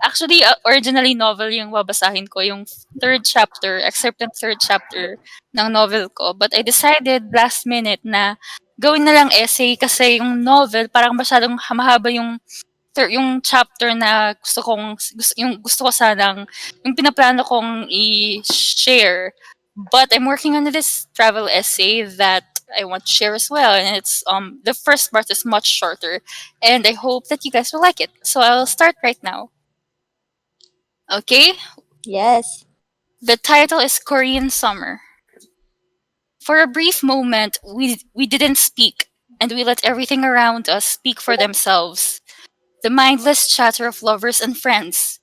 Actually, originally novel yung babasahin ko, yung third chapter, excerpt ng third chapter ng novel ko. But I decided last minute na gawin na lang essay kasi yung novel parang masyadong mahaba yung chapter na gusto ko sanang yung pinaplano kong i-share. But I'm working on this travel essay that I want to share as well, and it's the first part is much shorter, and I hope that you guys will like it. So I'll start right now. Okay, Yes. the title is Korean Summer. For a brief moment, we didn't speak, and we let everything around us speak for themselves. The mindless chatter of lovers and friends,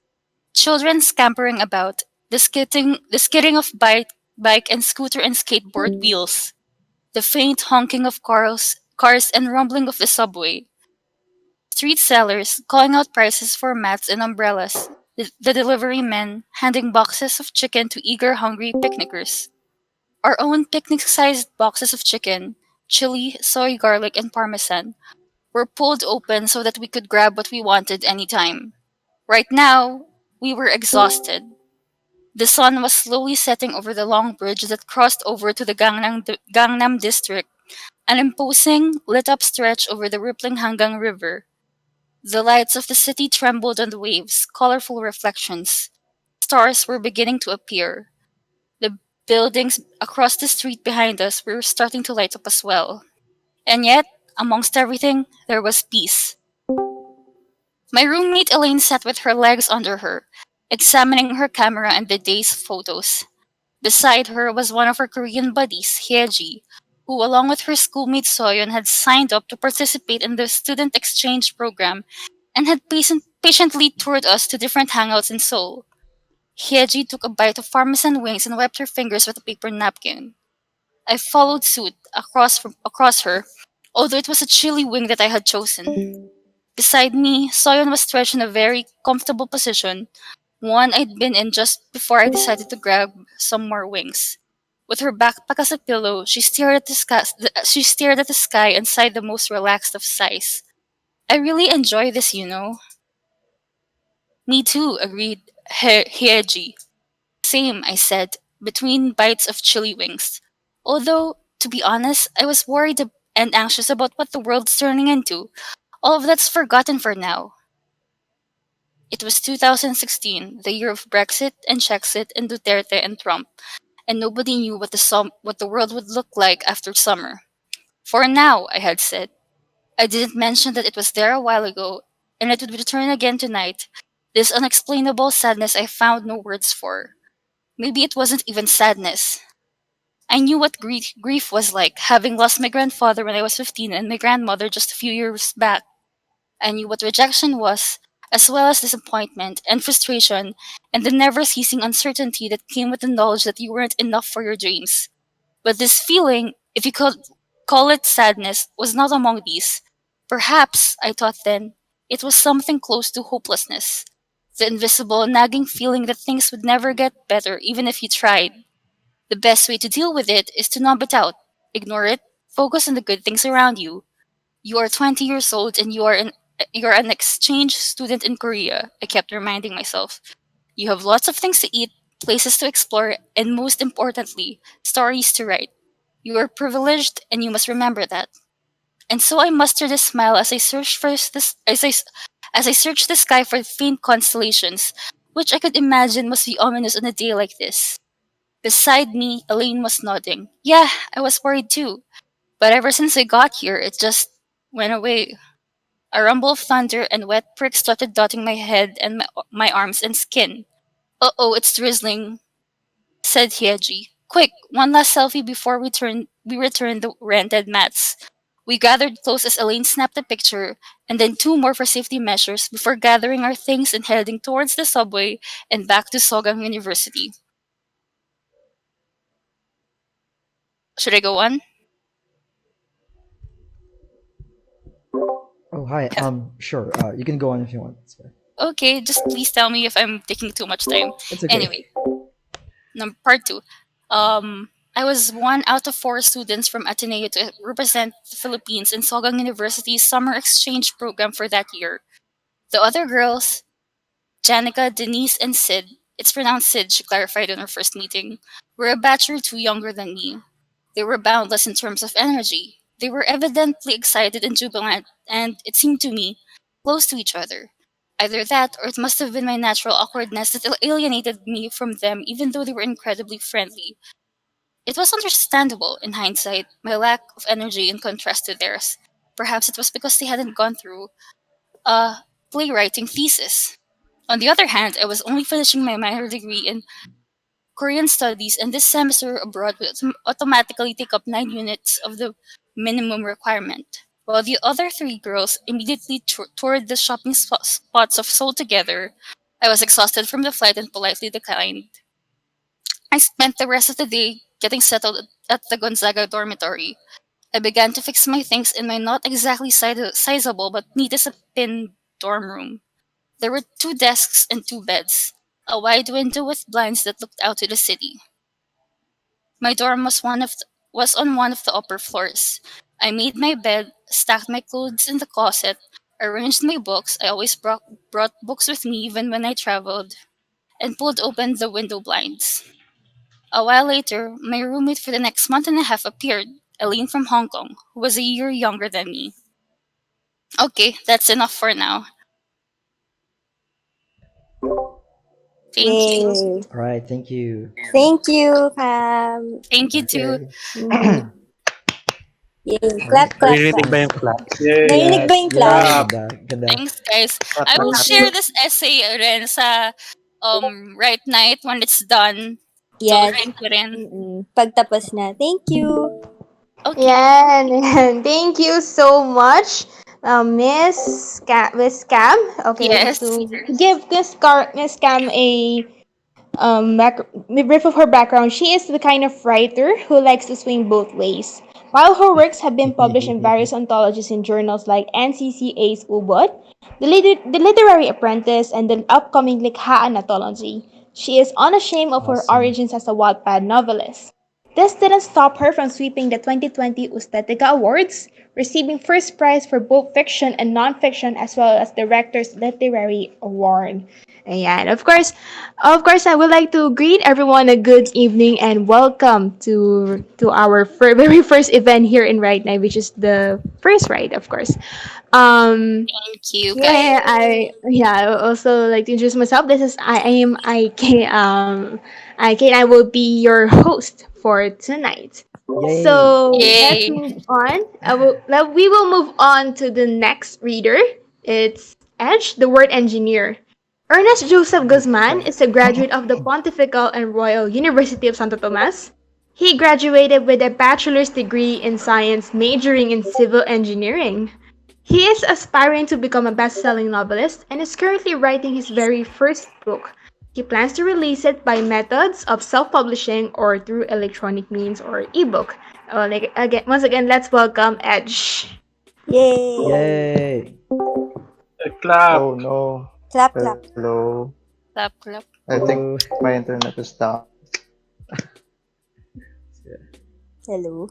children scampering about, the skidding of bike and scooter and skateboard wheels, the faint honking of cars and rumbling of the subway, street sellers calling out prices for mats and umbrellas, the delivery men handing boxes of chicken to eager, hungry picnickers. Our own picnic-sized boxes of chicken, chili, soy, garlic, and parmesan were pulled open so that we could grab what we wanted anytime. Right now, we were exhausted. The sun was slowly setting over the long bridge that crossed over to the Gangnam district, an imposing, lit up stretch over the rippling Hangang River. The lights of the city trembled on the waves, colorful reflections. Stars were beginning to appear. The buildings across the street behind us were starting to light up as well. And yet, amongst everything, there was peace. My roommate Elaine sat with her legs under her, examining her camera and the day's photos. Beside her was one of her Korean buddies, Hyeji, who, along with her schoolmate Soyeon, had signed up to participate in the student exchange program and had patiently toured us to different hangouts in Seoul. Hyeji took a bite of parmesan wings and wiped her fingers with a paper napkin. I followed suit across her, although it was a chilly wing that I had chosen. Beside me, Soyeon was stretched in a very comfortable position, one I'd been in just before I decided to grab some more wings. With her backpack as a pillow, she stared at the sky and sighed the most relaxed of sighs. I really enjoy this. Me too, agreed Hyeji. Same, I said, between bites of chili wings. Although, to be honest, I was worried and anxious about what the world's turning into. All of that's forgotten for now. It was 2016, the year of Brexit and Czechit and Duterte and Trump, and nobody knew what the world would look like after summer. For now, I had said. I didn't mention that it was there a while ago, and it would return again tonight. This unexplainable sadness I found no words for. Maybe it wasn't even sadness. I knew what grief was like, having lost my grandfather when I was 15 and my grandmother just a few years back. I knew what rejection was, as well as disappointment and frustration, and the never ceasing uncertainty that came with the knowledge that you weren't enough for your dreams. But this feeling, if you could call it sadness, was not among these. Perhaps, I thought then, it was something close to hopelessness. The invisible, nagging feeling that things would never get better even if you tried. The best way to deal with it is to numb it out, ignore it, focus on the good things around you. You are 20 years old and you're an exchange student in Korea, I kept reminding myself. You have lots of things to eat, places to explore, and most importantly, stories to write. You are privileged and you must remember that. And so I mustered a smile as I searched for this as I searched the sky for faint constellations, which I could imagine must be ominous on a day like this. Beside me, Elaine was nodding. Yeah, I was worried too. But ever since I got here, it just went away. A rumble of thunder and wet pricks started dotting my head and my arms and skin. Uh-oh, it's drizzling, said Hyeji. Quick, one last selfie before we return the rented mats. We gathered close as Elaine snapped a picture, and then two more for safety measures before gathering our things and heading towards the subway and back to Sogang University. Should I go on? Oh, hi. Sure. You can go on if you want. It's fine. Okay, just please tell me if I'm taking too much time. It's okay. Anyway, part two. I was one out of four students from Ateneo to represent the Philippines in Sogang University's summer exchange program for that year. The other girls, Janica, Denise, and Sid, it's pronounced Sid, she clarified in our first meeting, were a batch or two younger than me. They were boundless in terms of energy. They were evidently excited and jubilant, and, it seemed to me, close to each other. Either that, or it must have been my natural awkwardness that alienated me from them, even though they were incredibly friendly. It was understandable, in hindsight, my lack of energy in contrast to theirs. Perhaps it was because they hadn't gone through a playwriting thesis. On the other hand, I was only finishing my minor degree in Korean studies, and this semester abroad would automatically take up 9 units of the minimum requirement. While the other three girls immediately toured the shopping spots of Seoul together, I was exhausted from the flight and politely declined. I spent the rest of the day getting settled at the Gonzaga dormitory. I began to fix my things in my not exactly sizable but neat as a pin dorm room. There were two desks and two beds, a wide window with blinds that looked out to the city. My dorm was on one of the upper floors. I made my bed, stacked my clothes in the closet, arranged my books. I always brought books with me even when I traveled, and pulled open the window blinds. A while later, my roommate for the next month and a half appeared, Eileen from Hong Kong, who was a year younger than me. Okay, that's enough for now. Thank you. Yay. All right, thank you. Thank you, Pam. Thank you too. Okay. Mhm. Yay. All Clap, right. clap, Naririnig clap. ba yung clap? Yay! Narinig Yeah, ba yung clap? ganda, Clap! ganda, ganda. Thanks, guys. Clap, I clap, will clap. Thank share you. this essay rin sa right night when it's done. So, Yes. thank you rin. Pagtapos na. Thank you. Okay. Yan. Thank you so much, Miss Cam. Okay, Yes. to give Miss Cam a brief of her background. She is the kind of writer who likes to swing both ways. While her works have been published in various anthologies in journals like NCCA's Ubot, the Literary Apprentice, and the upcoming Likhaan anthology, she is unashamed of her Awesome. origins as a Wattpad novelist. This didn't stop her from sweeping the 2020 Ustetica Awards, receiving first prize for both fiction and nonfiction as well as the Rector's Literary Award. Ayan. Of course, I would like to greet everyone a good evening and welcome to our very first event here in Right Now, which is the first ride, of course. Um, Thank you, guys. yeah, Yay. I would also like to introduce myself. This is I am IK. IK, and I will be your host for tonight. Yay. So let's Yay. move on. We will move on to the next reader. It's Edge, the word engineer. Ernest Joseph Guzman Okay. is a graduate of the Pontifical and Royal University of Santo Tomas. He graduated with a bachelor's degree in science, majoring in civil engineering. He is aspiring to become a best-selling novelist and is currently writing his very first book. He plans to release it by methods of self-publishing or through electronic means or ebook. Once again, let's welcome Edge. Yay. Yay. Clap! Oh no. Clap, clap. Hello. Clap, clap. I think Hello. my internet is down. Hello.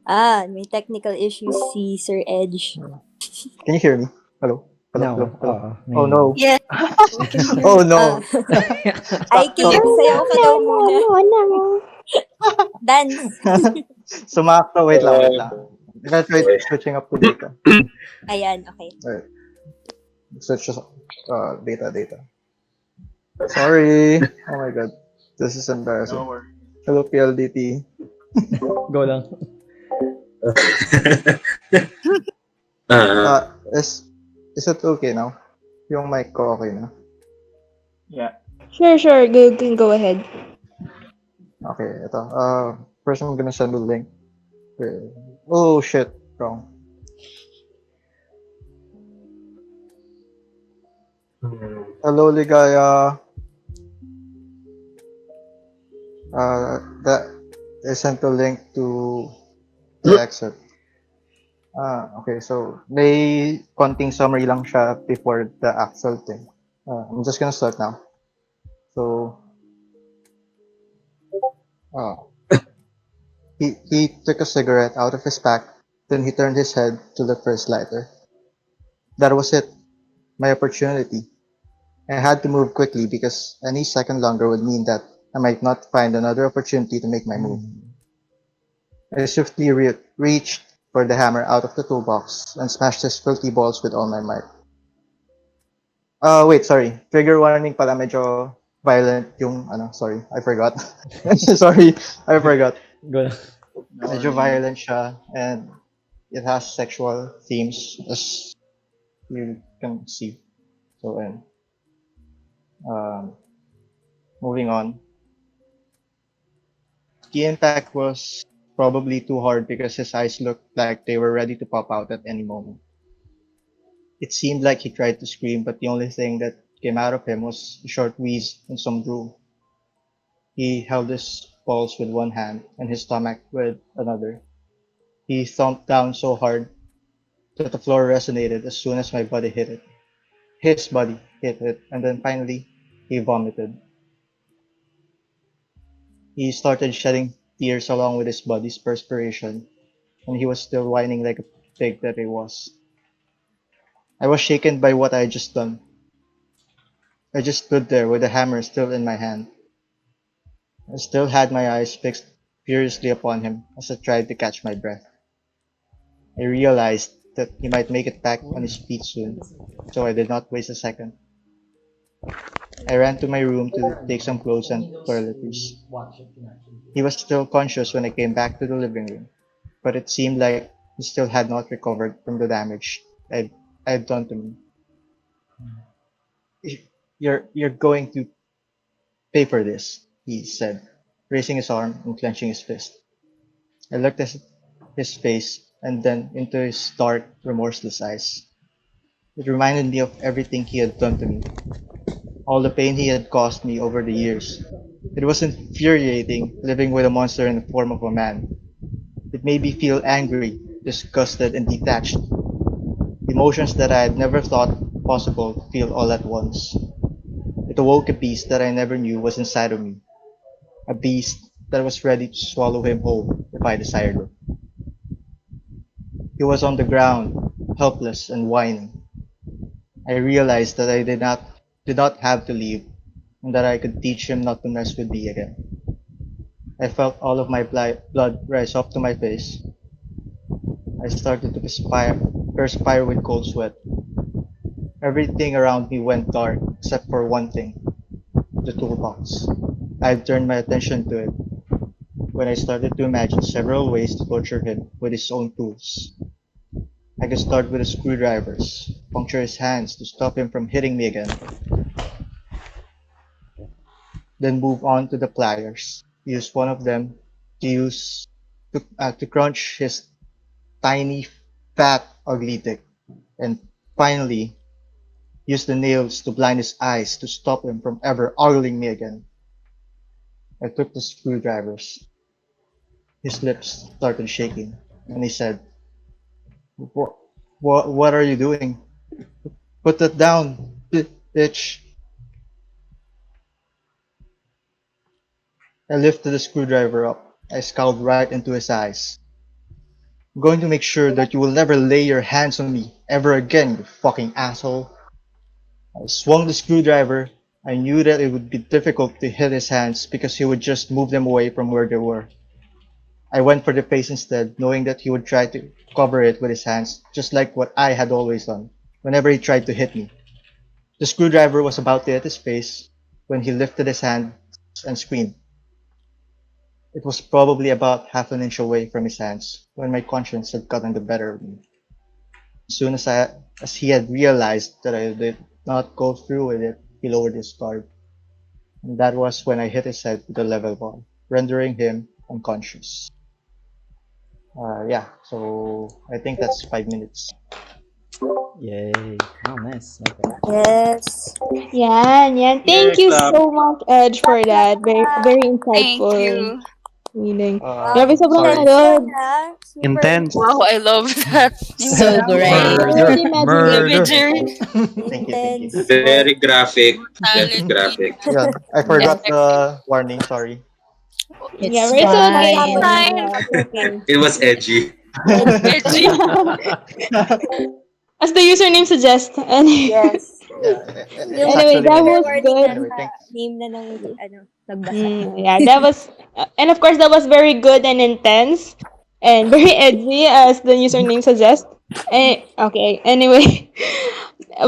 May technical issues si Sir Edge. Can you hear me? Hello. Hello. Hello. No. Hello. Oh Ngayon lang. no. Yes. We can hear Oh you. no. IK, Sakto. sayaw ka daw muna. Dance. Sumakto. Wait lang. Wait lang. Let's try switching up to data. Ayan, okay. Alright. Switch to data. Sorry. Oh my god. This is embarrassing. Hello PLDT. Go lang. Ah, Is it okay now? Yung mic ko okay na? yeah. Sure, you can go ahead. Okay, ito. First I'm gonna send the link. Okay. Oh shit, wrong. Hello, Ligaya. That I sent the link to the excerpt. Okay, so may konting summary lang siya before the actual thing. I'm just gonna start now. So, uh, he took a cigarette out of his pack Then he turned his head to look for his lighter. That was it, my opportunity. I had to move quickly because any second longer would mean that I might not find another opportunity to make my move. I swiftly reached for the hammer out of the toolbox and smashed his filthy balls with all my might. Wait, sorry. Trigger warning pala, medyo violent yung, sorry, I forgot. Sorry, I forgot. Go lang. Medyo violent siya and it has sexual themes as you can see. So, and um, moving on. The impact was probably too hard because his eyes looked like they were ready to pop out at any moment. It seemed like he tried to scream, but the only thing that came out of him was a short wheeze and some drool. He held his balls with one hand and his stomach with another. He thumped down so hard that the floor resonated as soon as my body hit it. His body hit it, and then finally, he vomited. He started shedding tears along with his body's perspiration, and he was still whining like a pig that he was. I was shaken by what I had just done. I just stood there with the hammer still in my hand. I still had my eyes fixed furiously upon him as I tried to catch my breath. I realized that he might make it back on his feet soon, so I did not waste a second. I ran to my room to take some clothes and toiletries. He was still conscious when I came back to the living room, but it seemed like he still had not recovered from the damage I had done to me. You're going to pay for this, he said, raising his arm and clenching his fist. I looked at his face and then into his dark, remorseless eyes. It reminded me of everything he had done to me, all the pain he had caused me over the years. It was infuriating living with a monster in the form of a man. It made me feel angry, disgusted, and detached. Emotions that I had never thought possible to feel all at once. It awoke a beast that I never knew was inside of me. A beast that was ready to swallow him whole if I desired it. He was on the ground, helpless and whining. I realized that I did not have to leave, and that I could teach him not to mess with me again. I felt all of my blood rise up to my face. I started to perspire with cold sweat. Everything around me went dark except for one thing, the toolbox. I turned my attention to it when I started to imagine several ways to torture him with his own tools. I could start with the screwdrivers, puncture his hands to stop him from hitting me again, then move on to the pliers. Use one of them to crunch his tiny, fat, ugly dick, and finally use the nails to blind his eyes to stop him from ever ogling me again. I took the screwdrivers. His lips started shaking, and he said, "What, what are you doing? Put that down, bitch." I lifted the screwdriver up. I scowled right into his eyes. "I'm going to make sure that you will never lay your hands on me ever again, you fucking asshole." I swung the screwdriver. I knew that it would be difficult to hit his hands because he would just move them away from where they were. I went for the face instead, knowing that he would try to cover it with his hands, just like what I had always done, whenever he tried to hit me. The screwdriver was about to hit his face when he lifted his hand and screamed. It was probably about half an inch away from his hands when my conscience had gotten the better of me. As soon as he had realized that I did not go through with it, he lowered his guard. And that was when I hit his head with a level ball, rendering him unconscious. Yeah, so I think that's 5 minutes. Yay. Oh, nice. Okay. Yes. Yan. Yeah, Thank you clap. so much, Edge, for that. Very Thank insightful you. meaning. Wow, Grabe, sobrang Sorry. intense yan, ano, ha? Super Intense. Wow, I love that. Yung So great. Murder. the Murder. imagination. Thank you, thank you. intense. Very graphic. Very talent graphic. Yeah, I forgot effect. the warning, sorry. Yeah, It's but it's What okay. fine. happened? Yeah, it's okay. It was edgy. Edgy. As the username suggests. And Yes. Yeah, it's Yung anyway, actually that nice. was warning good. Anyway, nasa thanks. name na ng nagbasa. Yeah, that was, and of course, that was very good and intense and very edgy, as the username suggests. Okay, anyway,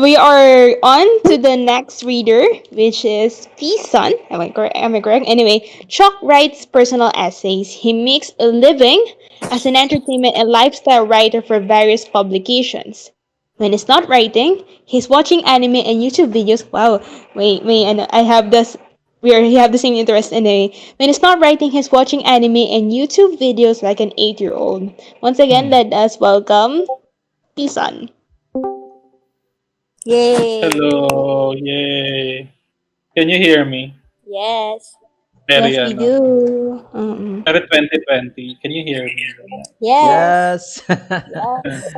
we are on to the next reader, which is PSun. Am I correct? Anyway, Chuck writes personal essays. He makes a living as an entertainment and lifestyle writer for various publications. When he's not writing, he's watching anime and YouTube videos. Wow, wait, and I have this. We have the same interest in a. When he's not writing, he's watching anime and YouTube videos like an 8-year-old. Once again, let us welcome Pisan. Yay! Hello, yay. Can you hear me? Yes. Very, Yes, we do. very 2020. Can you hear me? Yes. Yes. Yes.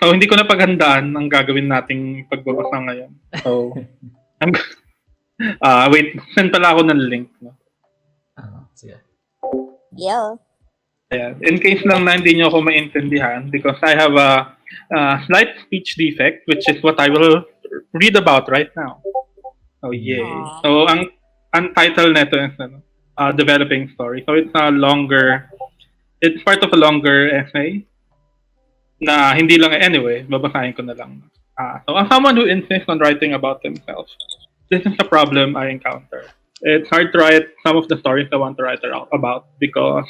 So, hindi ko na paghandaan ang gagawin nating pagbabasa ngayon. So, I'm, wait, send pala ako ng link. No? Sige. Yeah. Ayan. In case lang na hindi nyo ako maintindihan, because I have a slight speech defect, which is what I will read about right now. Oh, yay. Aww. So, ang title nito is Developing Story. So, it's part of a longer essay na hindi lang, anyway, babasahin ko na lang. So, as someone who insists on writing about themselves, this is a problem I encounter. It's hard to write some of the stories I want to write about because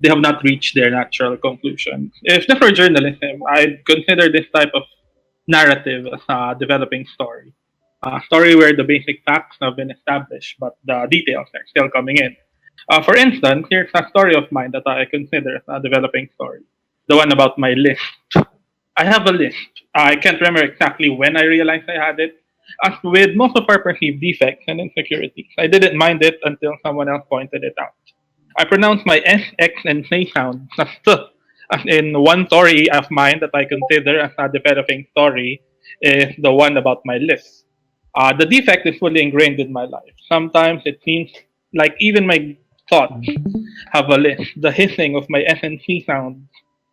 they have not reached their natural conclusion. If this were journalism, I'd consider this type of narrative as a developing story. A story where the basic facts have been established, but the details are still coming in. For instance, here's a story of mine that I consider a developing story. The one about my list. I have a list. I can't remember exactly when I realized I had it. As with most of our perceived defects and insecurities, I didn't mind it until someone else pointed it out. I pronounce my S, X, and C sounds as T. As in, one story of mine that I consider as a developing story is the one about my list. The defect is fully ingrained in my life. Sometimes it seems like even my thoughts have a list. The hissing of my S and C sounds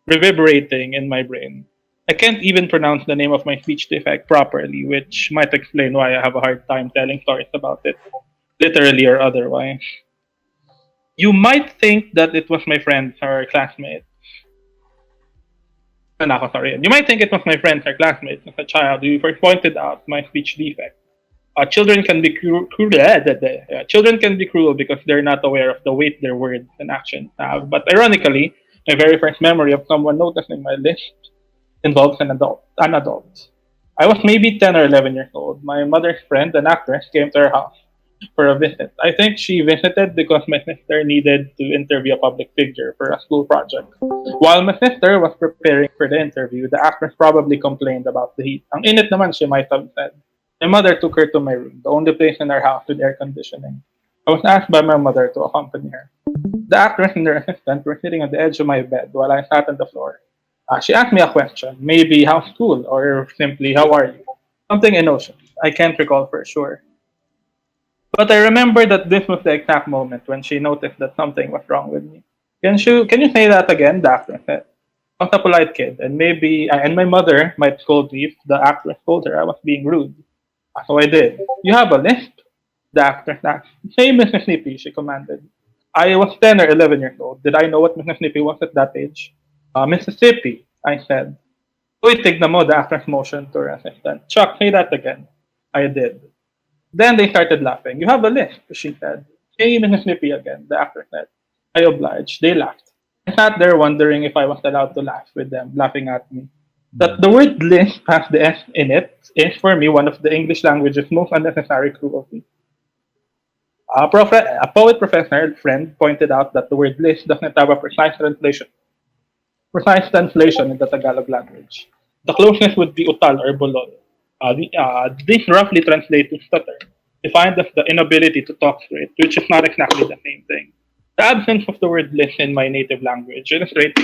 reverberating in my brain. I can't even pronounce the name of my speech defect properly, which might explain why I have a hard time telling stories about it, literally or otherwise. You might think that it was my friends or classmates. Sorry. You might think it was my friends or classmates as a child who first pointed out my speech defect. Children can be children can be cruel because they're not aware of the weight their words and actions have. But ironically, my very first memory of someone noticing my list involves an adult. An adult. I was maybe 10 or 11 years old. My mother's friend, an actress, came to her house for a visit. I think she visited because my sister needed to interview a public figure for a school project. While my sister was preparing for the interview, the actress probably complained about the heat. Ang init naman, she might have said. My mother took her to my room, the only place in our house with air conditioning. I was asked by my mother to accompany her. The actress and her assistant were sitting at the edge of my bed while I sat on the floor. She asked me a question, maybe how's school, or simply how are you? Something emotional. I can't recall for sure. But I remember that this was the exact moment when she noticed that something was wrong with me. Can you say that again? The actress said. I was a polite kid, and and my mother might scold me if the actress told her I was being rude. So I did. You have a list? The actress asked. Say Mississippi, she commanded. I was 10 or 11 years old. Did I know what Mississippi was at that age? Mississippi, I said. Uy, tignan mo, the actress motioned to her assistant. Chuck, say that again. I did. Then they started laughing. You have a list, she said. Say Mississippi again, the actor said. I obliged. They laughed. I sat there wondering if I was allowed to laugh with them, laughing at me. That the word list has the S in it is for me one of the English language's most unnecessary cruelty. A poet professor friend pointed out that the word list doesn't have a precise translation in the Tagalog language. The closest would be utal or bolol. These roughly translate to stutter, defined as the inability to talk straight, which is not exactly the same thing. The absence of the word list in my native language illustrates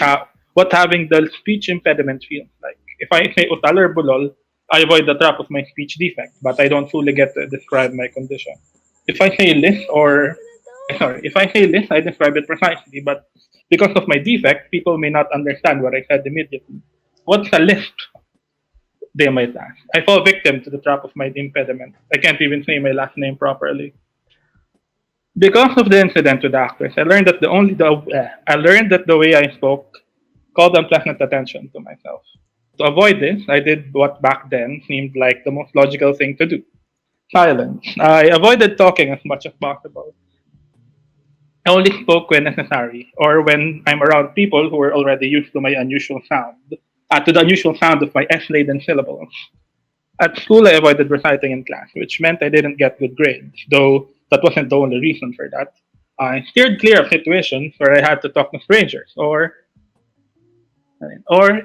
what having the speech impediment feels like. If I say utal or bolol, I avoid the trap of my speech defect, but I don't fully get to describe my condition. If I say list, I describe it precisely, but Because of my defect, people may not understand what I said immediately. What's a lisp? They might ask. I fall victim to the trap of my impediment. I can't even say my last name properly. Because of the incident with the actress, I learned that the way I spoke called unpleasant attention to myself. To avoid this, I did what back then seemed like the most logical thing to do: silence. I avoided talking as much as possible. I only spoke when necessary, or when I'm around people who are already used to my unusual sound, to the unusual sound of my S-laden syllables. At school, I avoided reciting in class, which meant I didn't get good grades, though that wasn't the only reason for that. I steered clear of situations where I had to talk to strangers, or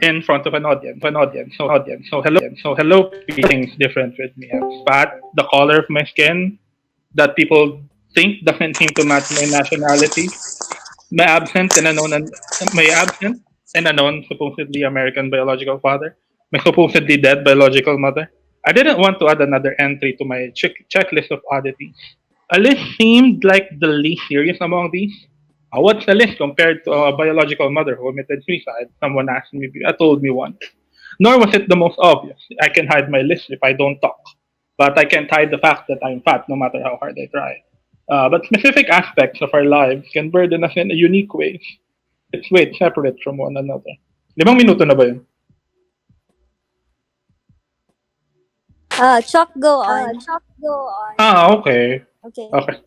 in front of an audience. So hello, things different with me. I'm fat, the color of my skin that people think doesn't seem to match my nationality. My absent and unknown, my absent and unknown supposedly American biological father. My supposedly dead biological mother. I didn't want to add another entry to my checklist of oddities. A list seemed like the least serious among these. What's a list compared to a biological mother who committed suicide? Someone asked me. Told me once. Nor was it the most obvious. I can hide my list if I don't talk, but I can't hide the fact that I'm fat no matter how hard I try. But specific aspects of our lives can burden us in unique ways. Its weight separate from one another. 5 minuto na ba yun? Chuck, go on. Okay. Okay. Okay.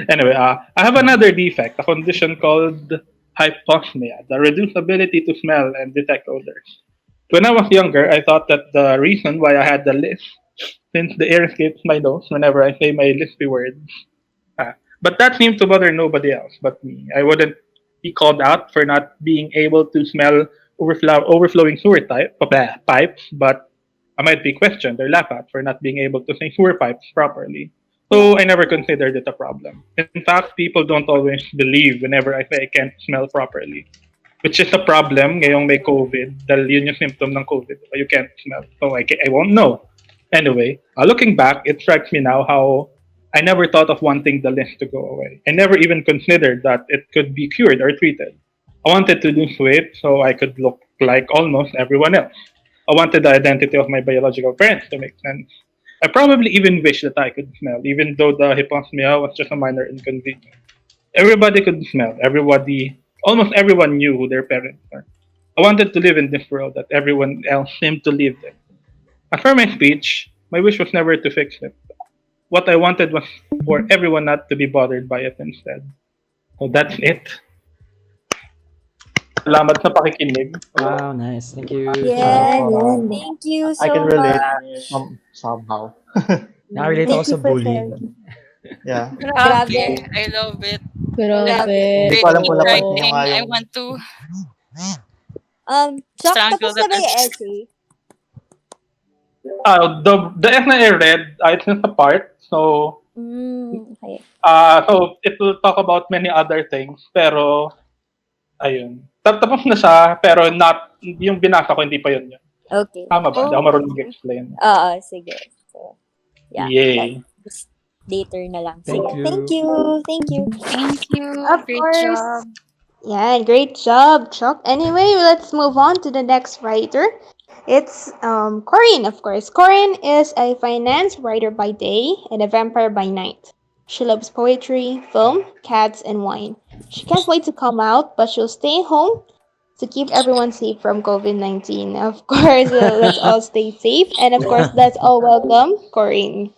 Anyway, I have another defect, a condition called hyposmia, the reduced ability to smell and detect odors. When I was younger, I thought that the reason why I had the lisp, since the air escapes my nose whenever I say my lispy words. But that seemed to bother nobody else but me. I wouldn't be called out for not being able to smell overflowing pipes, but I might be questioned or laughed at for not being able to say sewer pipes properly. So I never considered it a problem. In fact, people don't always believe whenever I say I can't smell properly, which is a problem ngayong may COVID dahil yun yung symptom ng COVID. You can't smell. So I won't know. Anyway, looking back, it strikes me now how I never thought of wanting the list to go away. I never even considered that it could be cured or treated. I wanted to lose weight so I could look like almost everyone else. I wanted the identity of my biological parents to make sense. I probably even wish that I could smell, even though the hyposmia was just a minor inconvenience. Everybody could smell. Almost everyone knew who their parents were. I wanted to live in this world that everyone else seemed to live in. As for my speech, my wish was never to fix it. What I wanted was for everyone not to be bothered by it instead. So that's it. Salamat sa pakikinig. Wow, nice. Thank you. Yes. Wow. Thank you I can so relate much. somehow. Nakarelate ako Thank you sa for bullying. sharing. Yeah. Grabe. I love it. Grabe. Hindi They ko alam keep kung napansin nyo writing. nga I yung want to Chuck, strangle tapos na that ba yung episode. essay? The F na I read, it's just a part. So, Okay. so it will talk about many other things. Pero, ayun. Tapos na siya, pero not, yung binasa ko, hindi pa yun yun. Okay. Tama ba? Hindi ako Oh, marunong mag-explain. Oo, sige. So, yeah. Yay. Just later na lang. Thank Sige. you. Thank you. Thank you. thank you. Of Great course. job. Yeah, great job, Chuck. Anyway, let's move on to the next writer. It's Corin, of course. Corin is a finance writer by day and a vampire by night. She loves poetry, film, cats, and wine. She can't wait to come out, but she'll stay home to keep everyone safe from COVID-19. Of course, let's all stay safe. And of course, let's all welcome Corin.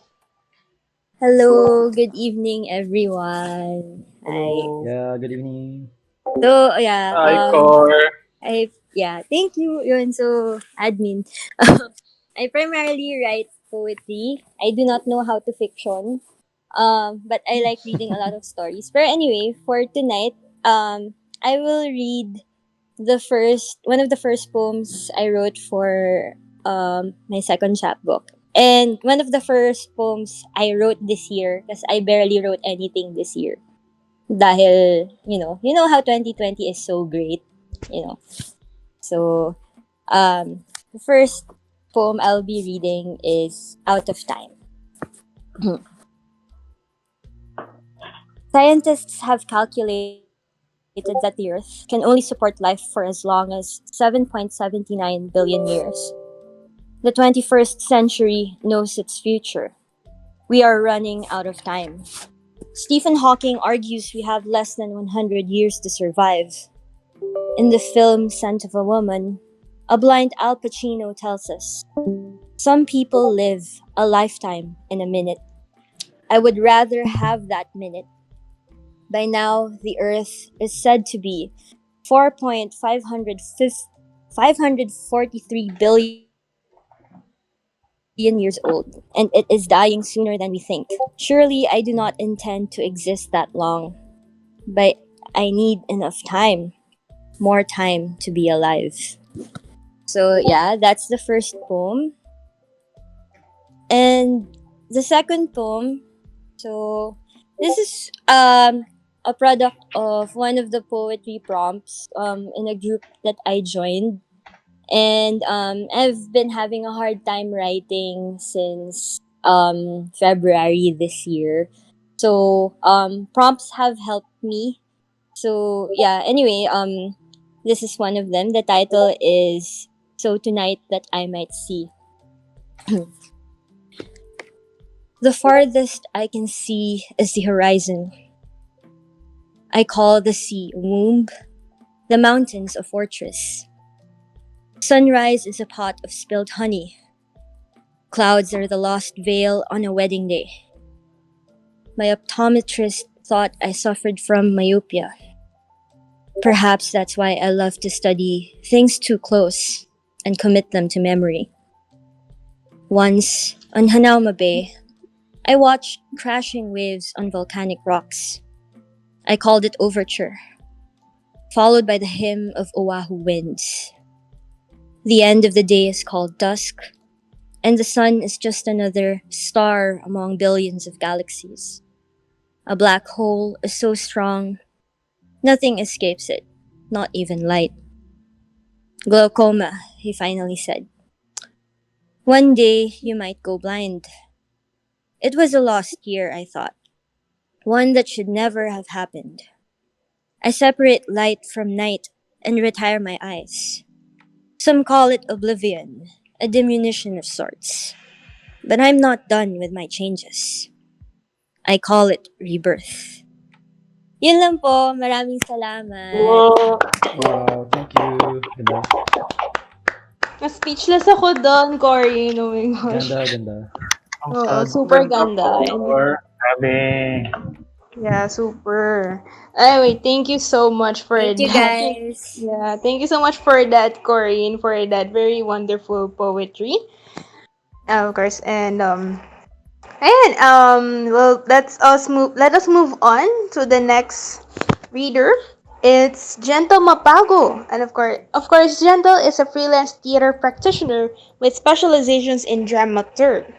Hello. Good evening, everyone. Hi. Yeah, good evening. So, yeah. Hi, Cor. Thank you. Yun, so, admin. I primarily write poetry. I do not know how to fiction. But I like reading a lot of stories. But anyway, for tonight, I will read one of the first poems I wrote for my second chapbook. And one of the first poems I wrote this year because I barely wrote anything this year. Dahil, you know how 2020 is so great, you know. So, the first poem I'll be reading is Out of Time. Scientists have calculated that the Earth can only support life for as long as 7.79 billion years. The 21st century knows its future. We are running out of time. Stephen Hawking argues we have less than 100 years to survive. In the film Scent of a Woman, a blind Al Pacino tells us, some people live a lifetime in a minute. I would rather have that minute. By now, the Earth is said to be 4.543 billion years old, and it is dying sooner than we think. Surely I do not intend to exist that long, but I need enough time, more time to be alive. So yeah, that's the first poem. And the second poem, so this is a product of one of the poetry prompts in a group that I joined. And I've been having a hard time writing since February this year. So prompts have helped me. So yeah, anyway, this is one of them. The title is So Tonight That I Might See. The farthest I can see is the horizon. I call the sea a womb, the mountains a fortress. Sunrise is a pot of spilled honey. Clouds are the lost veil on a wedding day. My optometrist thought I suffered from myopia. Perhaps that's why I love to study things too close and commit them to memory. Once, on Hanauma Bay, I watched crashing waves on volcanic rocks. I called it Overture, followed by the hymn of Oahu winds. The end of the day is called dusk, and the sun is just another star among billions of galaxies. A black hole is so strong, nothing escapes it, not even light. Glaucoma, he finally said. One day you might go blind. It was a lost year, I thought. One that should never have happened. I separate light from night and retire my eyes. Some call it oblivion, a diminution of sorts. But I'm not done with my changes. I call it rebirth. Yun lang po. Maraming salamat. Wow. Wow, thank you. Ganda. Na-speechless ako doon, Corin. Oh my gosh. Ganda, ganda. Ang Oo, sad. super ganda. And Grabe. yeah, super. Anyway, thank you so much for Thank you, that. guys. Yeah, thank you so much for that, Corinne, for that very wonderful poetry. Of course, well, let us move on to the next reader. It's Gentle Mapago, and of course, Gentle is a freelance theater practitioner with specializations in dramaturg.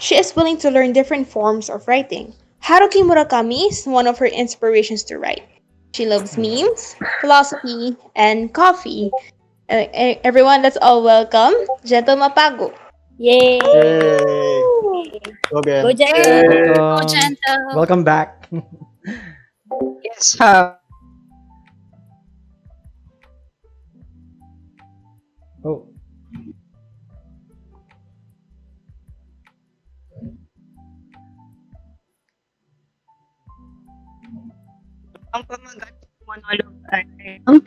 She is willing to learn different forms of writing. Haruki Murakami is one of her inspirations to write. She loves memes, philosophy, and coffee. Everyone, let's all welcome Gentle Mapago. Yay. Yay! Go Go again. Gentle. Oh, Welcome. gentle. Welcome back. Yes, ha. Oh, Ang pamagat ng monologue ay ang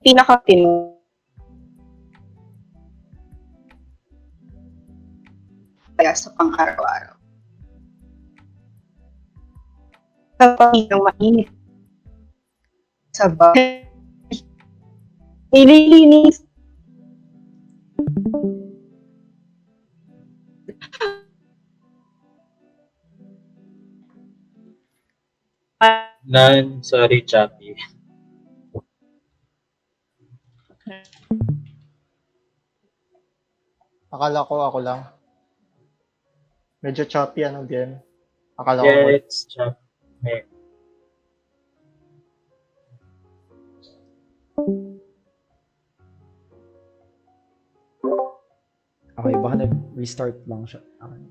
pinakatino kaya sa pang-araw-araw. Kapag ng mainit sa bahay, nililinis Nan, sorry, Chappy. Akala ko ako lang. Medyo choppy ano din. Akala ko Yeah, ako. it's Chappy. okay. Baka nag-restart lang siya. Okay.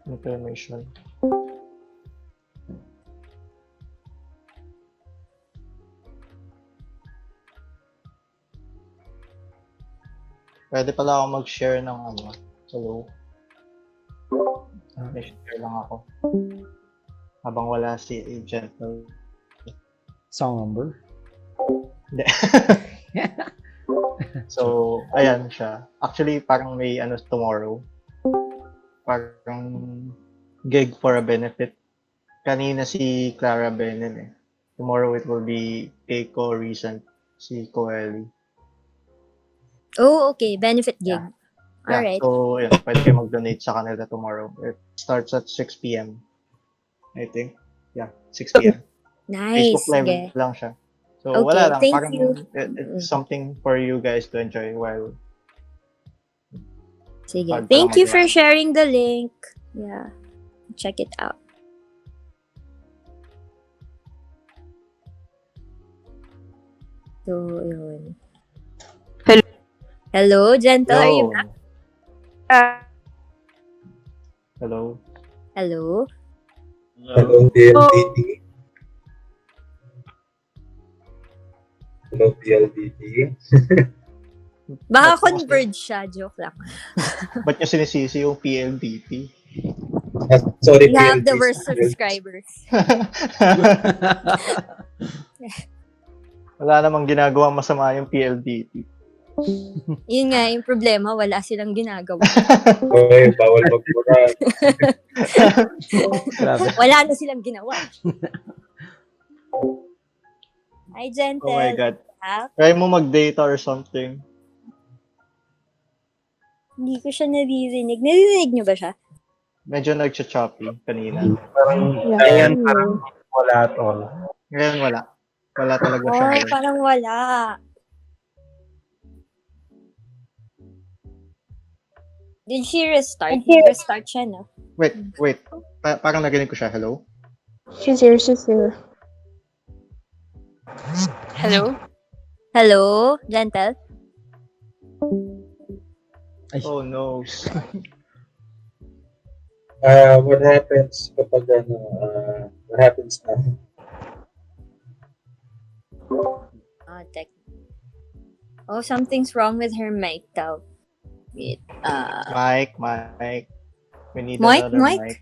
Information. Pwede pala ako mag-share ng Hello. May share lang ako. Habang wala si Gentle. Song number? Hindi. So, ayan siya. Actually, parang may tomorrow. Parang gig for a benefit. Kanina si Clara Benen eh. Tomorrow it will be Keiko Recent, si Coeli. Oh, okay. Benefit gig. Yeah. Alright. So, yun, pwede kayo mag-donate sa kanila tomorrow. It starts at 6 p.m. I think. Yeah, 6 p.m. Nice. Facebook Live Sige. lang siya. So, Okay, wala lang. thank Parang you. it's something for you guys to enjoy while Sige. Pag Thank walang you for magawa. sharing the link. Yeah. Check it out. So, yun. Hello. Hello, Gentle. Are you Yo. back? Hello. Hello? Hello, PLDT. Hello, PLDT. Baka Ba't mo converge siya. Joke lang. Ba't nyo sinisisi yung PLDT? Sorry, We have the PLDT. worst subscribers. Wala namang ginagawang masama yung PLDT. Yun nga, yung problema, wala silang ginagawa. Okay, bawal magmura. Grabe. Wala na silang ginawa. Hi, Gentle. Oh my God. Ha? Try mo mag-data or something. Hindi ko siya naririnig. Naririnig niyo ba siya? Medyo nag-choppy kanina. Ayan, parang wala at all. Ngayon wala. Wala talaga siya Oh, ngayon. parang wala. Did she restart? Nag-restart siya, no? Wait. Parang narinig ko siya. Hello? She's here, she's here. Hello? Hello, Gentle? Ay, Oh no. What happens kapag what happens now? Oh, tech. Oh, something's wrong with her mic daw. Wait, Mike. We need Mike? another mic.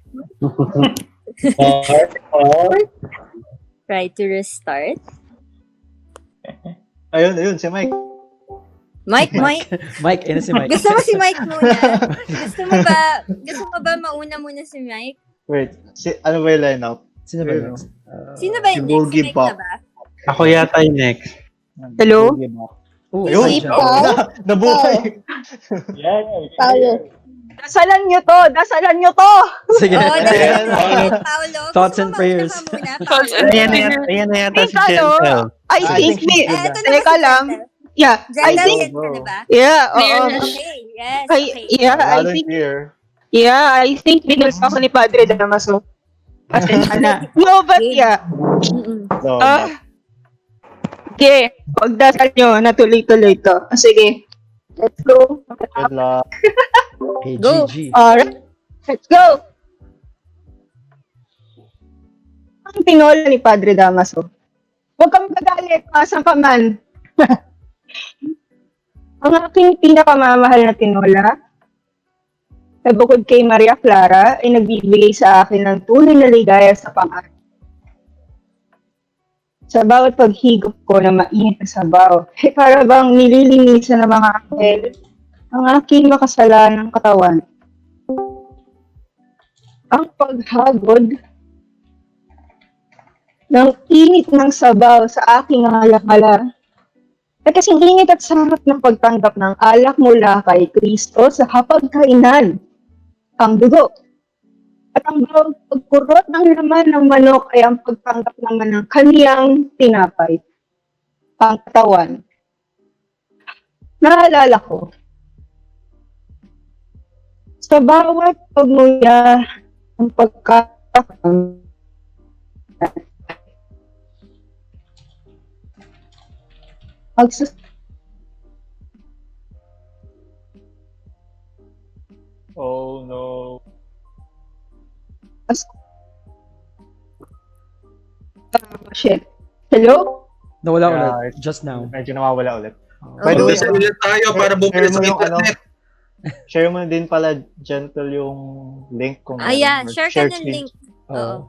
Try to restart. Ayun, si Mike. Mike? Mike, ayun na si Mike. Gusto mo si Mike muna? Gusto mo ba mauna muna si Mike? Wait, ano ba yung lineup? Sino ba Ayun, next? Sino ba si yung next? Si Mike Boogiebop. na ba? Ako yata yung next. Hello? Boogiebop. Oh, Ayun, si Paolo? nabuhay. Paolo. Dasalan nyo to! Sige. Oo, Ayan. Paolo. Thoughts Gusto and mo prayers. mauna ka muna, Thoughts Paolo? and Ayan na yata si Think Gentle. I I think think she's good. Eto na ba Teka si lang. Gentle? Yeah, I Gentle, think, yan ka na ba? yeah, Clear oo. na siya. Okay, yes, I, okay. yeah, I Loud and think, clear. I think binulsa ako ni Padre Damaso. Pasensya na. No, but yeah. Mm-mm. No, Ah, sige, pagdasal nyo, natuloy-tuloy to. Sige, let's go. good luck. Okay, Go. GG. Alright, let's go. Ang tinola ni Padre Damaso. Huwag kang magagalit, asan ka man. Ang aking pinakamamahal na tinola, na bukod kay Maria Clara, ay nagbibigay sa akin ng tunay na ligaya sa pang-araw. Sa bawat paghigop ko na mainit na sabaw, ay para bang nililinisan ng mga anghel ang aking makasalanang katawan. Ang paghagod ng init ng sabaw sa aking alak-ala ay kasing init at sarap ng pagtanggap ng alak mula kay Kristo sa hapagkainan, ang dugo. At ang bawat pagkurot ng laman ng manok ay ang pagtanggap naman ng kaniyang tinapay, ang katawan. Naalala ko, sa bawat pagmuya ng pagkakang magsus Oh no. As, shit. Hello? Nawala Yeah, ulit. Just now. medyo nawawala ulit. Oh. By the way, Magdasal ulit tayo para share bumalik mo sa yung internet. share mo din pala, Gentle, yung link kung meron. Yeah, Or share ka ng screen. link. Oo. Oh.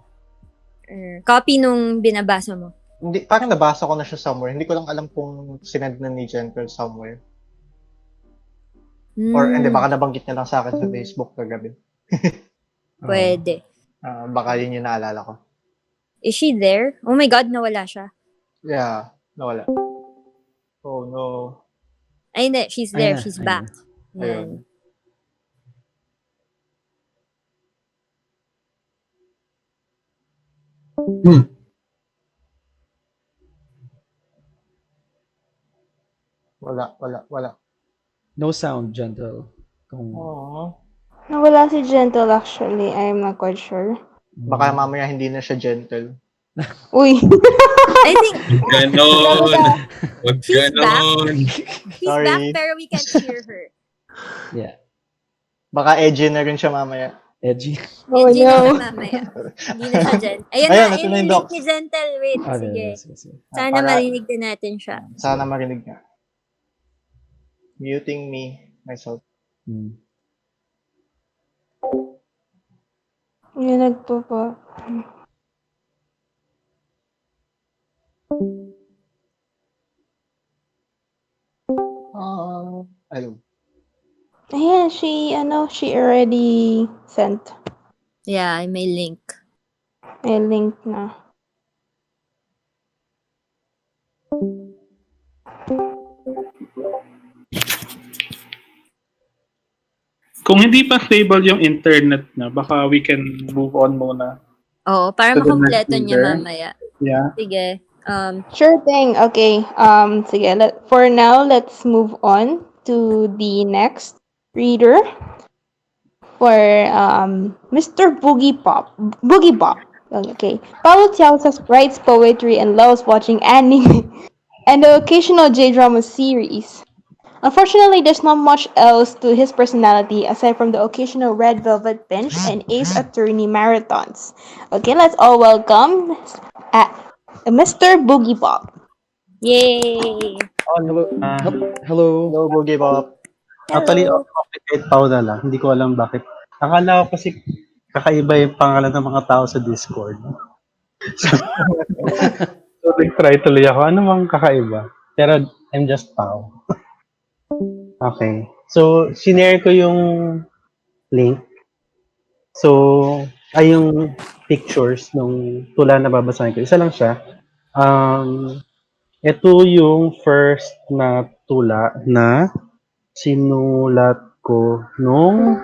Copy nung binabasa mo. Hindi, parang nabasa ko na siya somewhere. Hindi ko lang alam kung sinend na ni Gentle somewhere. Or hindi, baka nabanggit niya lang sa akin sa Facebook kagabi. Pwede. Baka yun yung naalala ko. Is she there? Oh my God, nawala siya. Yeah, nawala. Oh no. Ay, hindi. She's there. Ayun na, She's ayun back. na. Ayun. Wala. No sound, Gentle. Kung... Oh. Nawala si Gentle actually. I'm not quite sure. Baka mamaya hindi na siya Gentle. Uy. I think Ganon. Wag she's back. ganon. She's Sorry. back pero we can't hear her. Yeah. Baka edgy na rin siya mamaya. Edgy. Oh Edgy na siya no. mamaya. Hindi na siya Gentle. Ayun Ayun, na, ito na yung yung link docs. ni Gentle. Wait, sige. Sige. Sana Para- marinig din natin siya. Sana marinig niya. Muting myself. Yan nagpapa. Ayun. Ayan, she already sent. Yeah, may link. May link na. Kung hindi pa stable yung internet na, baka we can move on muna. Oo, para To the makompleto next niya reader. mamaya. Yeah. Sige. Sure thing. Okay. Sige. For now, let's move on to the next reader. For Mr. Boogiebop. Okay. Paolo tells us writes poetry and loves watching anime and the occasional J-drama series. Unfortunately, there's not much else to his personality aside from the occasional red velvet bench and Ace Attorney marathons. Okay, let's all welcome Mr. Boogiebop. Yay! Hello. Hello, Boogiebop. Actually, Hello! kahit Paolo lang. Hindi ko alam bakit. Akala ko kasi kakaiba yung pangalan ng mga tao sa Discord. So nag-try tuloy ako. Ano bang kakaiba? Pero I'm just Pao. Okay. So, sinare ko yung link. So, ay yung pictures nung tula na babasahin ko. Isa lang siya. Ito yung first na tula na sinulat ko nung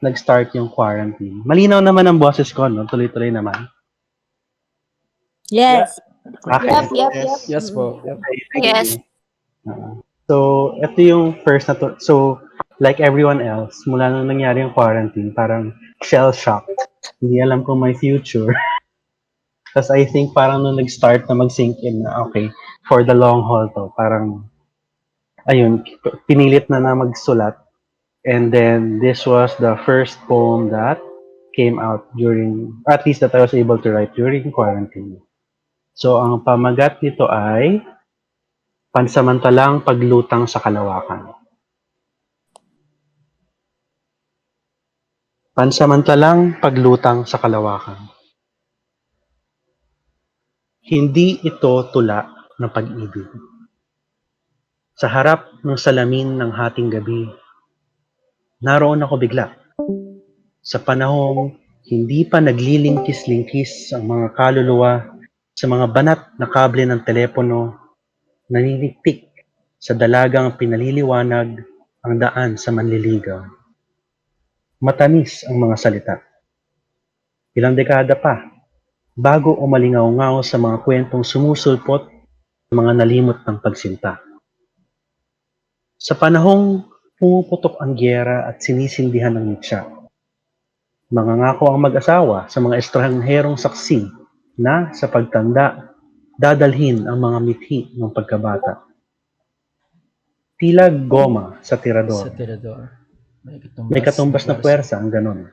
nag-start yung quarantine. Malinaw naman ang boses ko, no? Tuloy-tuloy naman. Yes! Okay. Yes po. Yep. Yes. So, ito yung first na to. So, like everyone else, mula nung nangyari yung quarantine, parang shell-shocked. Hindi alam kung may future. Tapos I think parang nung nag-start na mag-sink in na, okay, for the long haul to, parang, ayun, pinilit na magsulat. And then, this was the first poem that came out during, at least that I was able to write during quarantine. So, ang pamagat nito ay pansamantalang paglutang sa kalawakan. Pansamantalang paglutang sa kalawakan. Hindi ito tula ng pag-ibig. Sa harap ng salamin ng hating gabi, naroon ako bigla. Sa panahong hindi pa naglilingkis-lingkis ang mga kaluluwa sa mga banat na kable ng telepono, naniniktik sa dalagang pinaliliwanag ang daan sa manliligaw. Matamis ang mga salita. Ilang dekada pa, bago umalingaw-ngaw sa mga kwentong sumusulpot sa mga nalimot ng pagsinta. Sa panahong pumuputok ang gyera at sinisindihan ng mitya, mangangako ang mag-asawa sa mga estrangherong saksi na sa pagtanda, dadalhin ang mga mithi ng pagkabata. Tila goma sa tirador. Sa tirador. May katumbas na puwersa ang ganon.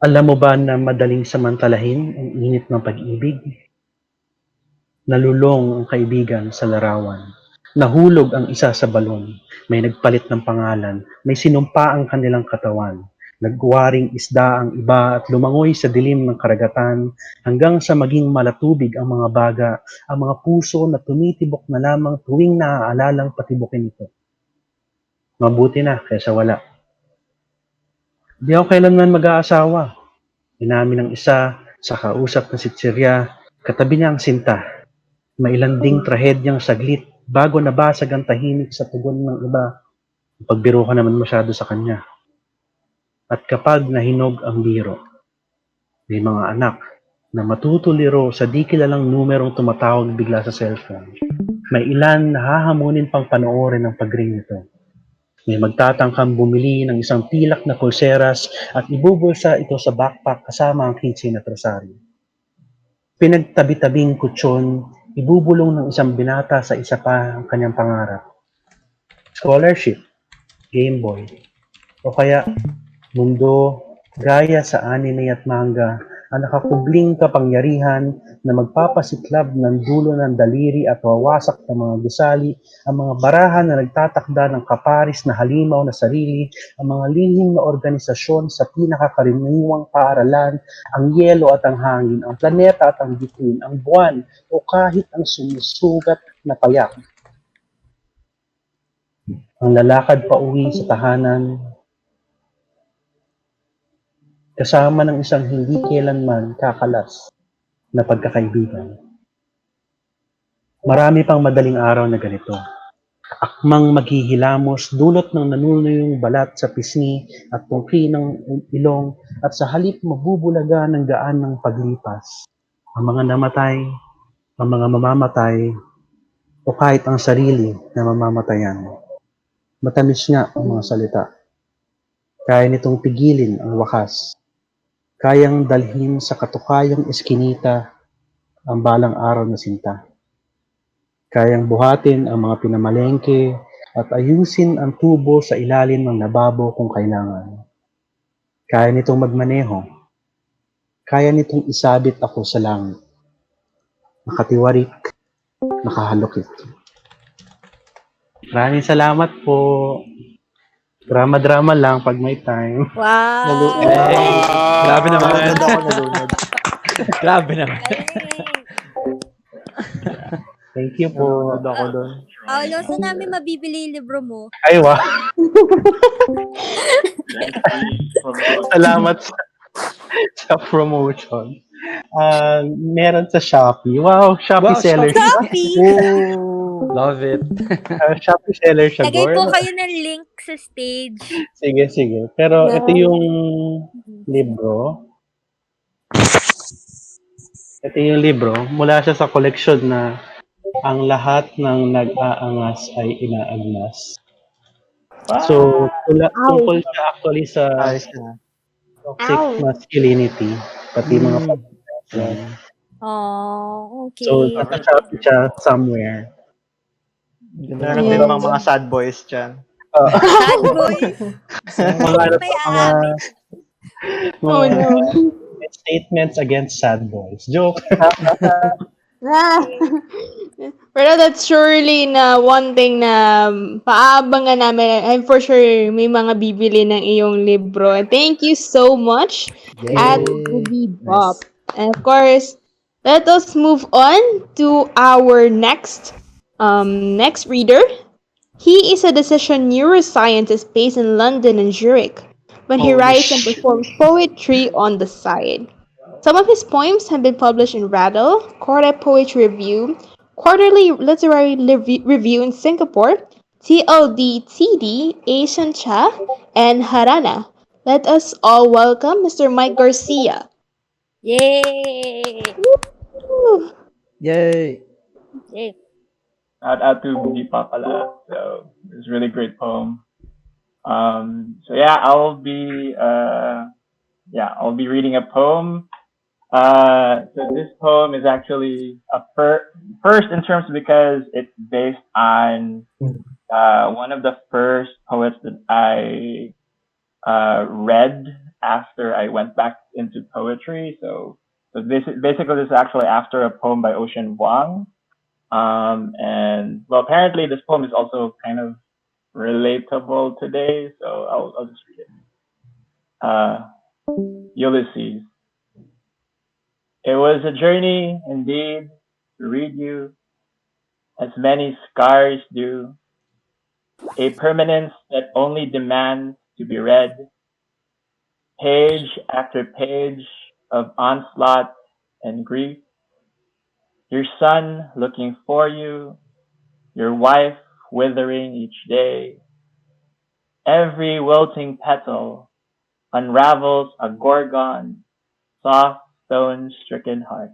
Alam mo ba na madaling samantalahin ang init ng pag-ibig? Nalulong ang kaibigan sa larawan. Nahulog ang isa sa balon. May nagpalit ng pangalan. May sinumpa ang kanilang katawan. Nagwaring isda ang iba at lumangoy sa dilim ng karagatan hanggang sa maging malatubig ang mga baga, ang mga puso na tumitibok na lamang tuwing naaalalang patibukin ito. Mabuti na kaysa wala. Di ako kailanman mag-aasawa. Inamin ng isa sa kausap na si Tsirya, katabi niya ang sinta. Mailanding trahedyang saglit bago nabasag ang tahimik sa tugon ng iba. Pagbiro ka naman masyado sa kanya. At kapag nahinog ang biro, may mga anak na matutuliro sa di kilalang numerong tumatawag bigla sa cellphone. May ilan na hahamunin pang panoorin ang pagring nito. May magtatangkang bumili ng isang pilak na pulseras at ibubulsa ito sa backpack kasama ang keychain at rosaryo. Pinagtabi-tabing kutsyon, ibubulong ng isang binata sa isa pa ang kanyang pangarap. Scholarship, Game Boy, o kaya mundo gaya sa anime at manga ang nakakubling kapangyarihan na magpapasiklab ng dulo ng daliri at wawasak ng mga gusali, ang mga barahan na nagtatakda ng kaparis na halimaw na sarili, ang mga lihim na organisasyon sa pinakakaraniwang paaralan, ang yelo at ang hangin, ang planeta at ang bituin, ang buwan, o kahit ang sumusugat na payak. Ang lalakad pa uwi sa tahanan, kasama ng isang hindi kailanman kakalas na pagkakaibigan. Marami pang madaling araw na ganito. Akmang maghihilamos dulot ng nanunuyong balat sa pisngi at tungki ng ilong at sa halip mabubulaga ng gaan ng paglipas. Ang mga namatay, ang mga mamamatay, o kahit ang sarili na mamamatayan. Matamis nga ang mga salita. Kaya nitong pigilin ang wakas. Kayang dalhin sa katukayang eskinita ang balang araw na sinta. Kayang buhatin ang mga pinamalengke at ayusin ang tubo sa ilalim ng lababo kung kailangan. Kaya nitong magmaneho. Kaya nitong isabit ako sa langit. Nakatiwarik, nakahalukit. Maraming salamat po. Drama-drama lang pag may time. Wow! Hey, grabe naman. Nalunod ako, nalunod. Grabe naman. Galing! Thank you po. Nalunod ako doon. Paolo, saan namin mabibili yung libro mo? Ay, wow. Salamat sa promotion. Meron sa Shopee. Wow, Shopee Wow, seller. Shopee! Oh, love it. Shopee seller siya, Lagay po Gor. kayo ng link sa stage. Sige. Pero ito yung libro. Ito yung libro. Mula siya sa koleksyon na ang lahat ng nag-aangas ay inaagnas. So, tungkol siya actually sa Ayos na. toxic masculinity, pati mga pag-aasawa. Oh, So, okay. nasa Shopee siya somewhere. Meron din mga sad boys dyan. Sad boys. Mga ano May pa, mga statements against sad boys. Joke. Pero that's surely na one thing na paabangan namin. I'm for sure may mga bibili ng iyong libro. And thank you so much at Boogiebop. Nice. And of course, let us move on to our next reader. He is a decision neuroscientist based in London and Zurich. When he writes and performs poetry on the side. Some of his poems have been published in Rattle, Quarter Poetry Review, Quarterly Literary Review in Singapore, TLDTD, Asian Cha, and Harana. Let us all welcome Mr. Mike Garcia. Yay! Woo! Yay. Yay. Out to Boogiebop pala. So it's a really great poem. So yeah, I'll be reading a poem. So this poem is actually a first in terms because it's based on one of the first poets that I read after I went back into poetry. So basically, this is actually after a poem by Ocean Vuong. And well, apparently, this poem is also kind of relatable today. So I'll just read it. Ulysses. It was a journey indeed to read you, as many scars do, a permanence that only demands to be read, page after page of onslaught and grief, your son looking for you, your wife withering each day, every wilting petal unravels a gorgon, soft stone-stricken heart.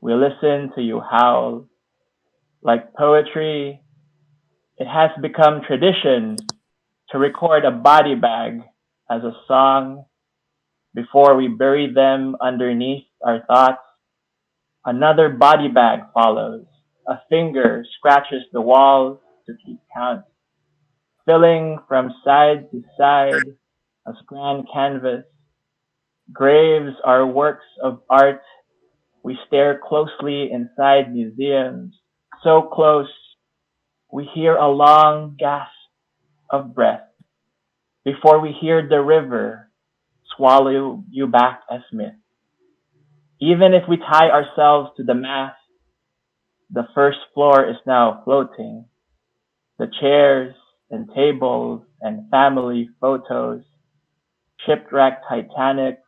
We listen to you howl. Like poetry, it has become tradition to record a body bag as a song before we bury them underneath our thoughts. Another body bag follows. A finger scratches the walls to keep count, filling from side to side a grand canvas. Graves are works of art. We stare closely inside museums, so close we hear a long gasp of breath before we hear the river swallow you back as myth. Even if we tie ourselves to the mast, the first floor is now floating. The chairs and tables and family photos, shipwrecked Titanic,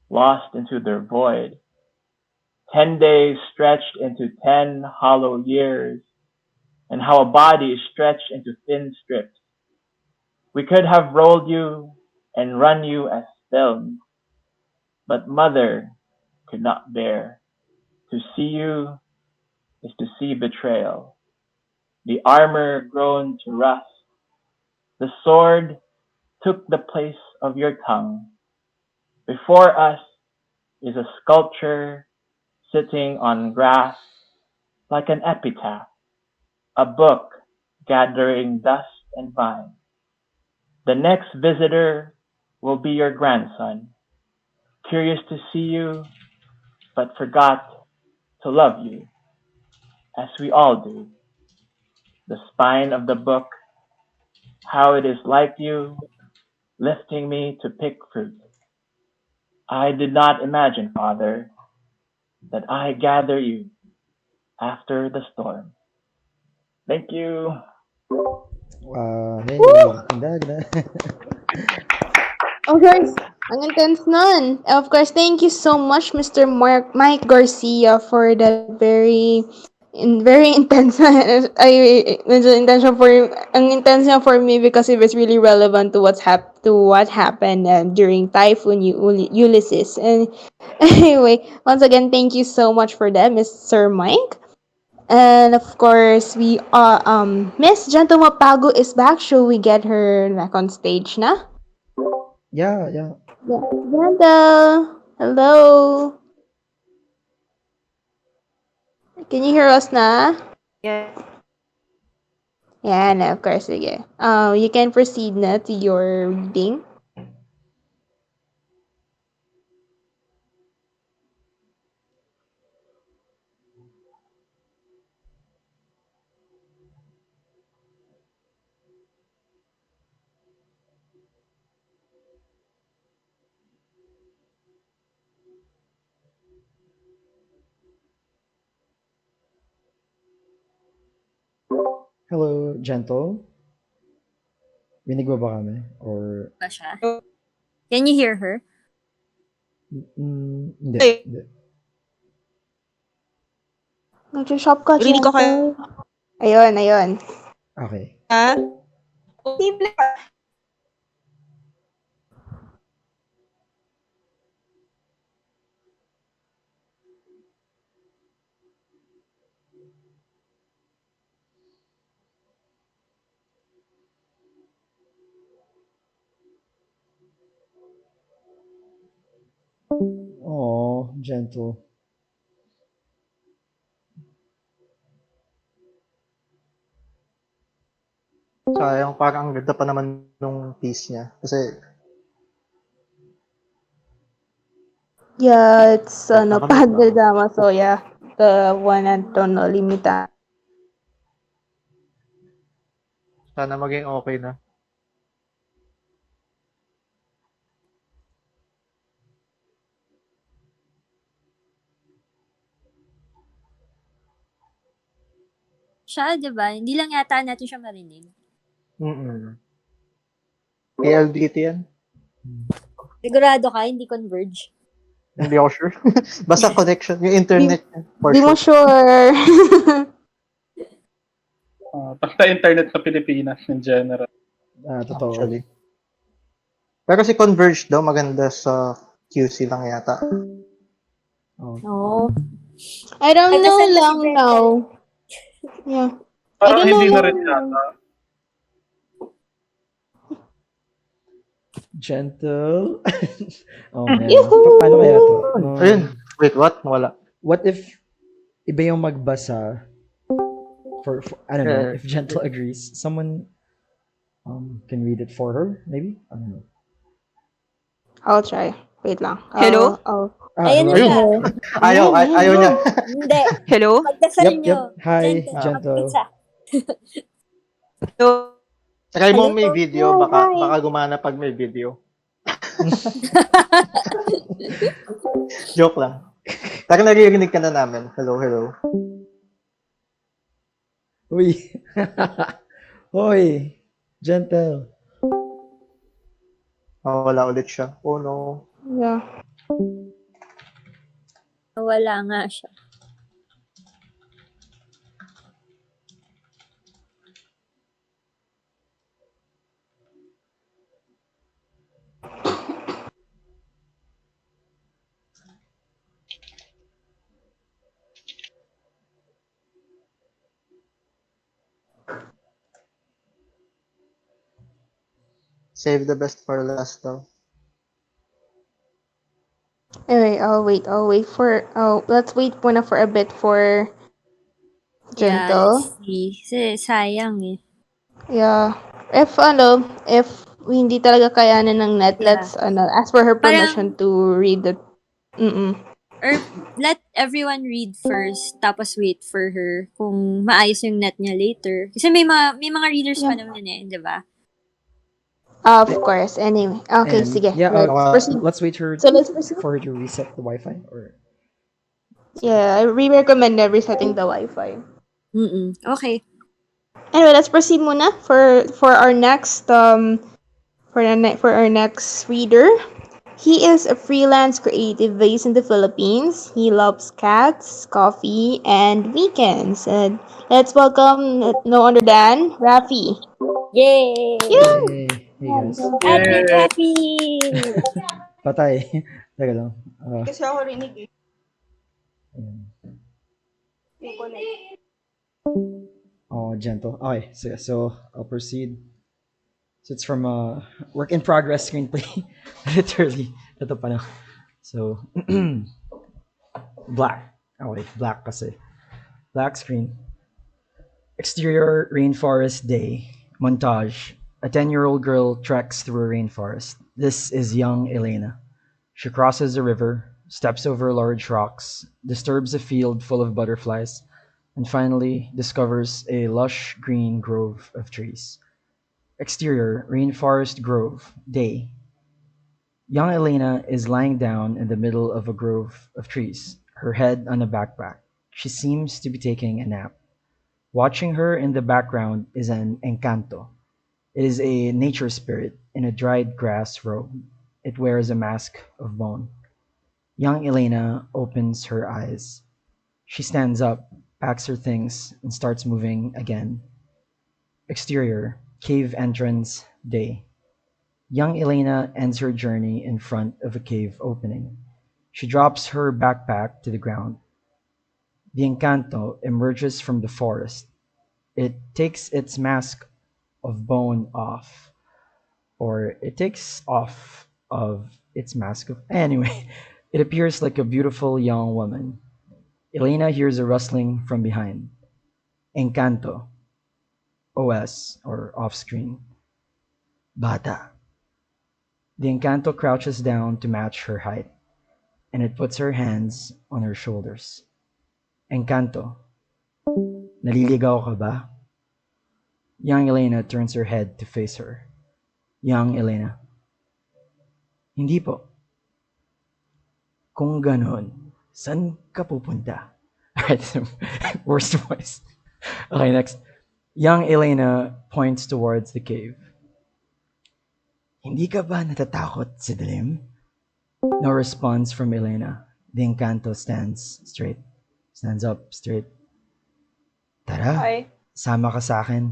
lost into their void. 10 days stretched into 10 hollow years, and how a body is stretched into thin strips. We could have rolled you and run you as film, but mother could not bear. To see you is to see betrayal. The armor grown to rust, the sword took the place of your tongue. Before us is a sculpture sitting on grass like an epitaph, a book gathering dust and vine. The next visitor will be your grandson, curious to see you, but forgot to love you, as we all do. The spine of the book, how it is like you, lifting me to pick fruit. I did not imagine, Father, that I gather you after the storm. Thank you. Hey, Woo! ganda, ganda. Of course, ang intense nun. Of course, thank you so much, Mr. Mike Garcia, for that very intense. Medyo intense siya ang intense niya for me because it was really relevant to what happened during Typhoon Ulysses. And anyway, once again, thank you so much for that, Mr. Mike. And of course, we are Miss Gentle Mapago is back. Should we get her back on stage na? Yeah, yeah. Yeah. Gentle, hello. Can you hear us na? Yeah. Yeah, na, of course, sige. You can proceed na to your reading. Hello, Gentle. Rinig mo ba kami? Or, Ba siya? Can you hear her? hindi, hindi. Nag-shop ka, Rinig ko kayo. Gentle. Ayun, ayun. Okay. Ha? Simple. Oh, Gentle. Sayang, parang ang ganda pa naman nung piece niya. Kasi Yeah, it's Nakamute ba Padre ako? Damaso, yeah. The one and Tono Limita. Sana maging okay na. Siya, di ba? Hindi lang yata natin siya marinig. Mm. PLDT yan? Sigurado ka, hindi converge. Hindi ako sure. Basta connection, yung Di, internet niya, for di mo sure. sure. Basta internet sa Pilipinas in general. Totoo. Actually. Pero si Converge daw maganda sa QC lang yata. Oh. Oo. I don't know Nagdasal ba si lang Gentle? now. Yeah. I Parang don't know hindi na lang rin now. yata. Gentle. Oh man. Yoo-hoo! Paano kaya to? Ayun. Wait, what? Wala. What if iba yung magbasa for I don't know, Eh, if Gentle agrees, someone can read it for her, maybe? I don't know. I'll try. Wait lang. Hello? Ayan na Hello. Ayun. siya. Ayaw niya. Hindi. Hello? Pagdasal Yep, nyo. Hi, Gentle, Gentle. magbasa. Hello? Try mo Hello? may video, Hi, baka hi. baka gumana pag may video. Joke lang. Pero naririnig ka na namin. Hello, hello. Uy. Hoy. Gentle. Oh, wala ulit siya. Oh no. Yeah. Wala nga siya. Save the best for last daw. Anyway, I'll wait for, let's wait muna for a bit for Yeah, Gentle. let's see. Kasi sayang eh. Yeah. If hindi talaga kayanin ng net, Yeah. let's, ask for her permission Parang, to read the, or let everyone read first, tapos wait for her kung maayos yung net niya later. Kasi may mga readers pa Yeah. naman eh, di ba? Of course. Anyway. Okay, And sige. yeah, Let's proceed. let's wait her So let's proceed. for her to reset the Wi-Fi or Yeah, I recommend resetting the Wi-Fi. Okay. Anyway, let's proceed muna for our next for our next reader. He is a freelance creative based in the Philippines. He loves cats, coffee, and weekends. And let's welcome no other than Raffy. Yay! Hey, hey guys. Admin Yeah. Raffy! Patay. Teka lang. Kasi ako rinig eh. Ayan. Oh, Gentle. Okay, so I'll proceed. So it's from a work in progress screenplay. Literally. Ito pa lang. So, black. Okay, black kasi. Black screen. Exterior rainforest day. Montage. A 10-year-old girl treks through a rainforest. This is young Elena. She crosses a river, steps over large rocks, disturbs a field full of butterflies, and finally discovers a lush green grove of trees. Exterior rainforest grove. Day. Young Elena is lying down in the middle of a grove of trees, her head on a backpack. She seems to be taking a nap. Watching her in the background is an encanto. It is a nature spirit in a dried grass robe. It wears a mask of bone. Young Elena opens her eyes. She stands up, packs her things, and starts moving again. Exterior, cave entrance, day. Young Elena ends her journey in front of a cave opening. She drops her backpack to the ground. The Encanto emerges from the forest. It takes its mask of bone off, or it takes off of its mask of. Anyway, it appears like a beautiful young woman. Elena hears a rustling from behind. Encanto. OS, or off screen. Bata. The Encanto crouches down to match her height. and it puts her hands on her shoulders. Encanto, naliligaw ka ba? Young Elena turns her head to face her. Young Elena, hindi po. Kung ganon, saan ka pupunta? Alright, worst voice. Okay, next. Young Elena points towards the cave. Hindi ka ba natatakot sa dilim? No response from Elena. The Encanto stands up straight. Tara, Hi. sama ka sa akin.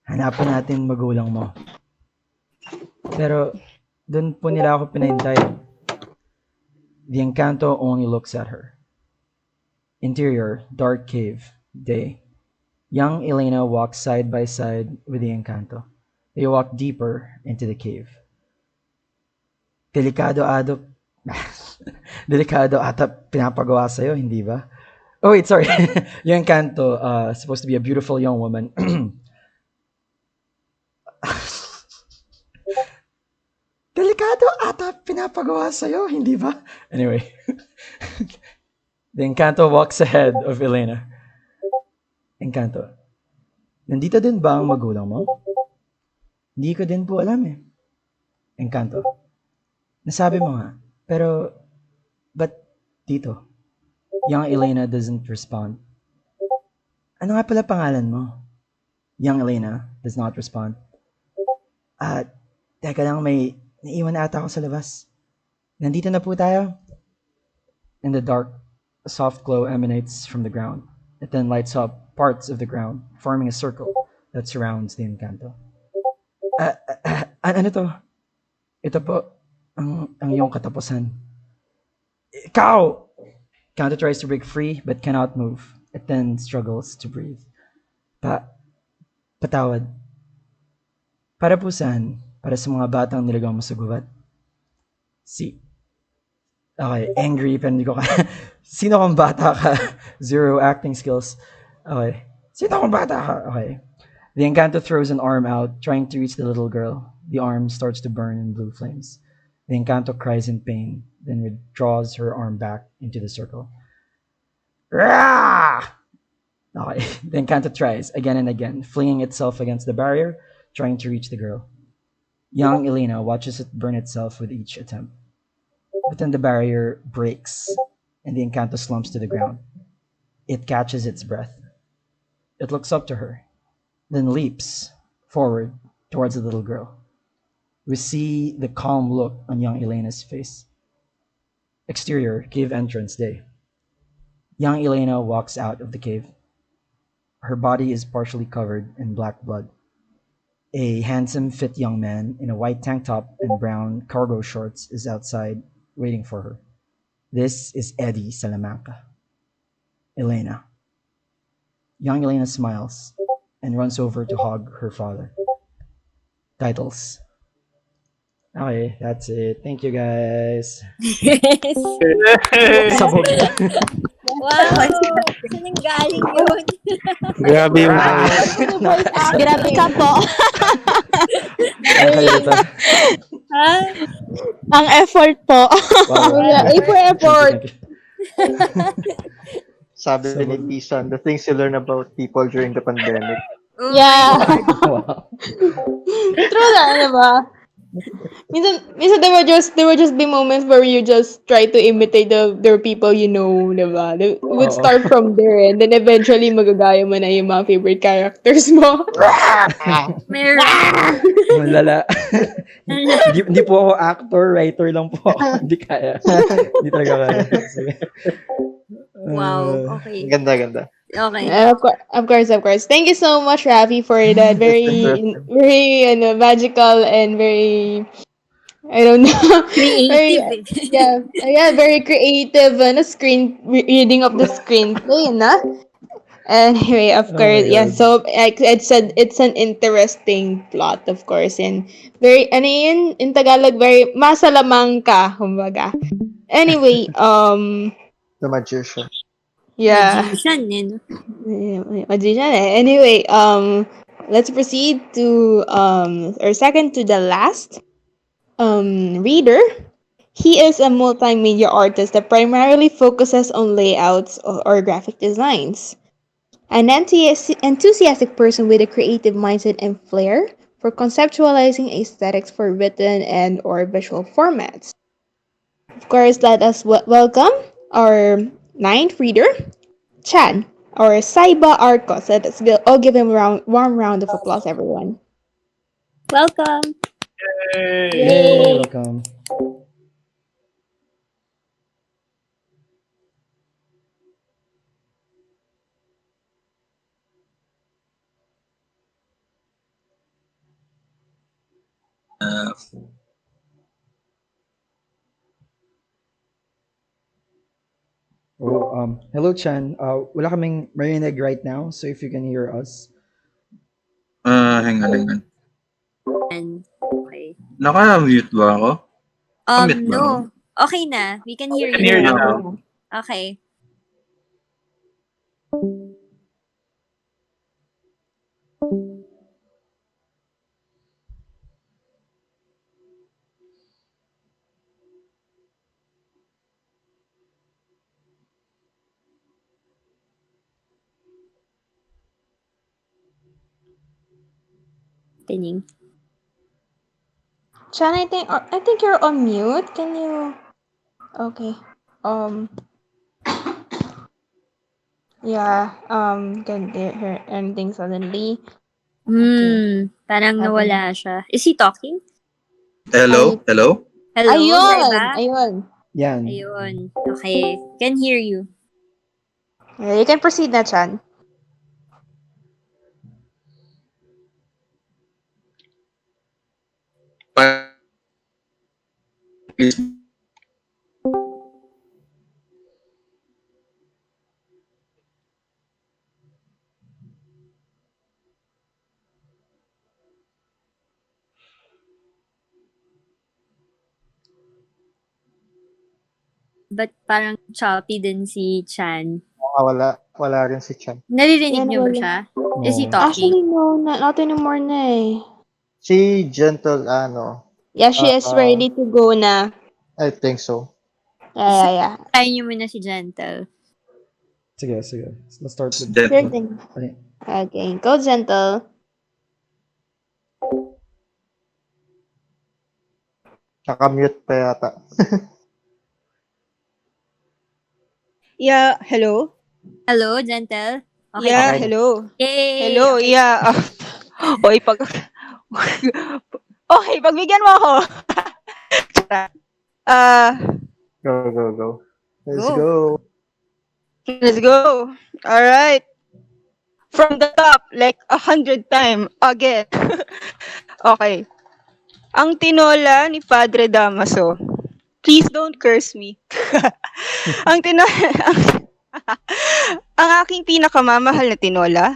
Hanapan natin magulang mo. Pero, dun po nila ako pinahintay. The Encanto only looks at her. Interior, dark cave, day. Young Elena walks side by side with the Encanto. They walk deeper into the cave. Delikado ata pinapagawa sa'yo, hindi ba? Oh wait, sorry. Yung Encanto, supposed to be a beautiful young woman. Delikado ata pinapagawa sa'yo, hindi ba? Anyway. The Encanto walks ahead of Elena. Encanto, nandito din ba ang magulang mo? Hindi ko din po alam eh. Encanto, nasabi mo nga, pero ba't dito? Young Elena doesn't respond. Ano nga pala pangalan mo? Young Elena does not respond. Teka lang, may naiwan na ata ako sa labas. Nandito na po tayo. In the dark, a soft glow emanates from the ground. It then lights up parts of the ground, forming a circle that surrounds the Encanto. Ano to? Ito po, ang iyong katapusan. Ikaw! Encanto tries to break free, but cannot move. It then struggles to breathe. Patawad. Para po saan? Para sa mga batang nilagaw mo sa gubat? Okay, angry, pero hindi ko kaya. Sino kang bata ka? Zero acting skills. Okay. Sino kang bata ka? Okay. The Encanto throws an arm out, trying to reach the little girl. The arm starts to burn in blue flames. The Encanto cries in pain, then withdraws her arm back into the circle. Rah! Okay. The Encanto tries again and again, flinging itself against the barrier, trying to reach the girl. Young Elena watches it burn itself with each attempt. But then the barrier breaks, and the Encanto slumps to the ground. It catches its breath. It looks up to her, then leaps forward towards the little girl. We see the calm look on young Elena's face. Exterior, cave entrance day. Young Elena walks out of the cave. Her body is partially covered in black blood. A handsome, fit young man in a white tank top and brown cargo shorts is outside waiting for her. This is Eddie Salamanca. Elena. Young Elena smiles and runs over to hug her father. Titles. Okay, that's it. Thank you guys. Yes. Sabog. Wow! Saan ang galing yun? Grabe yung Grabe ka po. Okay, ito. Ha? Ang effort po. Wow. A for effort. Thank you. Sabi ni PSun, the things you learn about people during the pandemic. Oh Yeah. my God. Wow. True na, di ba? Minsan there will just be moments where you just try to imitate the people you know, di ba? It would Oo. start from there and then eventually magagaya mo na yung mga favorite characters mo. Meron. Ang lala. Hindi po ako actor, writer lang po ako. Hindi kaya. Hindi talaga kaya. Sige. Wow. Okay. Ganda. Okay. Of course. Thank you so much, Raffy, for that very magical and very, I don't know, Creative yeah, very creative reading of the screenplay, na? Anyway, of Oh course, my yeah. God. So it's an interesting plot, of course, and very ano yun in Tagalog, very masalamang ka, kumbaga. Anyway, The Magician. yeah. Magician, eh, no? Magician eh. Anyway, let's proceed to or second to the last reader. He is a multimedia artist that primarily focuses on layouts or graphic designs. An enthusiastic person with a creative mindset and flair for conceptualizing aesthetics for written and or visual formats. Of course, let us welcome our ninth reader, Chan, or Saiba Arcos. Let us all give him a warm round of applause, everyone. Welcome. Yay, Yay. welcome. Oh, hello Chan. Wala kaming marinig right now, so if you can hear us. Hang on, hang on. And okay. Naka-mute ba ako? Naka-mute ba ako? No. Okay na. We can hear I can you hear you now. now. Okay. Tining. Chan, I think you're on mute. Can you? Okay. Yeah. Can hear anything suddenly? Parang Happen. nawala siya. Is he talking? Hello? Ay, Hello? Hello, ayun, Saiba? ayun. Yan. Ayun. Okay. Can hear you. You can proceed na, Chan. Please. But parang choppy din si Chan. Wala rin si Chan. Naririnig Yan, niyo ba wala. siya? Is he No. talking? Actually, no, not anymore na eh. Si Gentle, Yeah, she is ready to go na. I think so. Yeah. Try niyo muna si Gentle. Sige. Let's start with Sure Gentle. thing. Okay. Okay, go Gentle. Naka-mute pa yata. Yeah, hello? Hello, Gentle? Okay. Yeah, Okay. hello. Yay! Hello, Okay. yeah. Oy, okay, pagbigyan mo ako. Ah, Go. Let's Go. go. let's go. All right. From the top, like 100 times again. Okay. Ang tinola ni Padre Damaso. Please don't curse me. ang tinola, ang aking pinakamamahal na tinola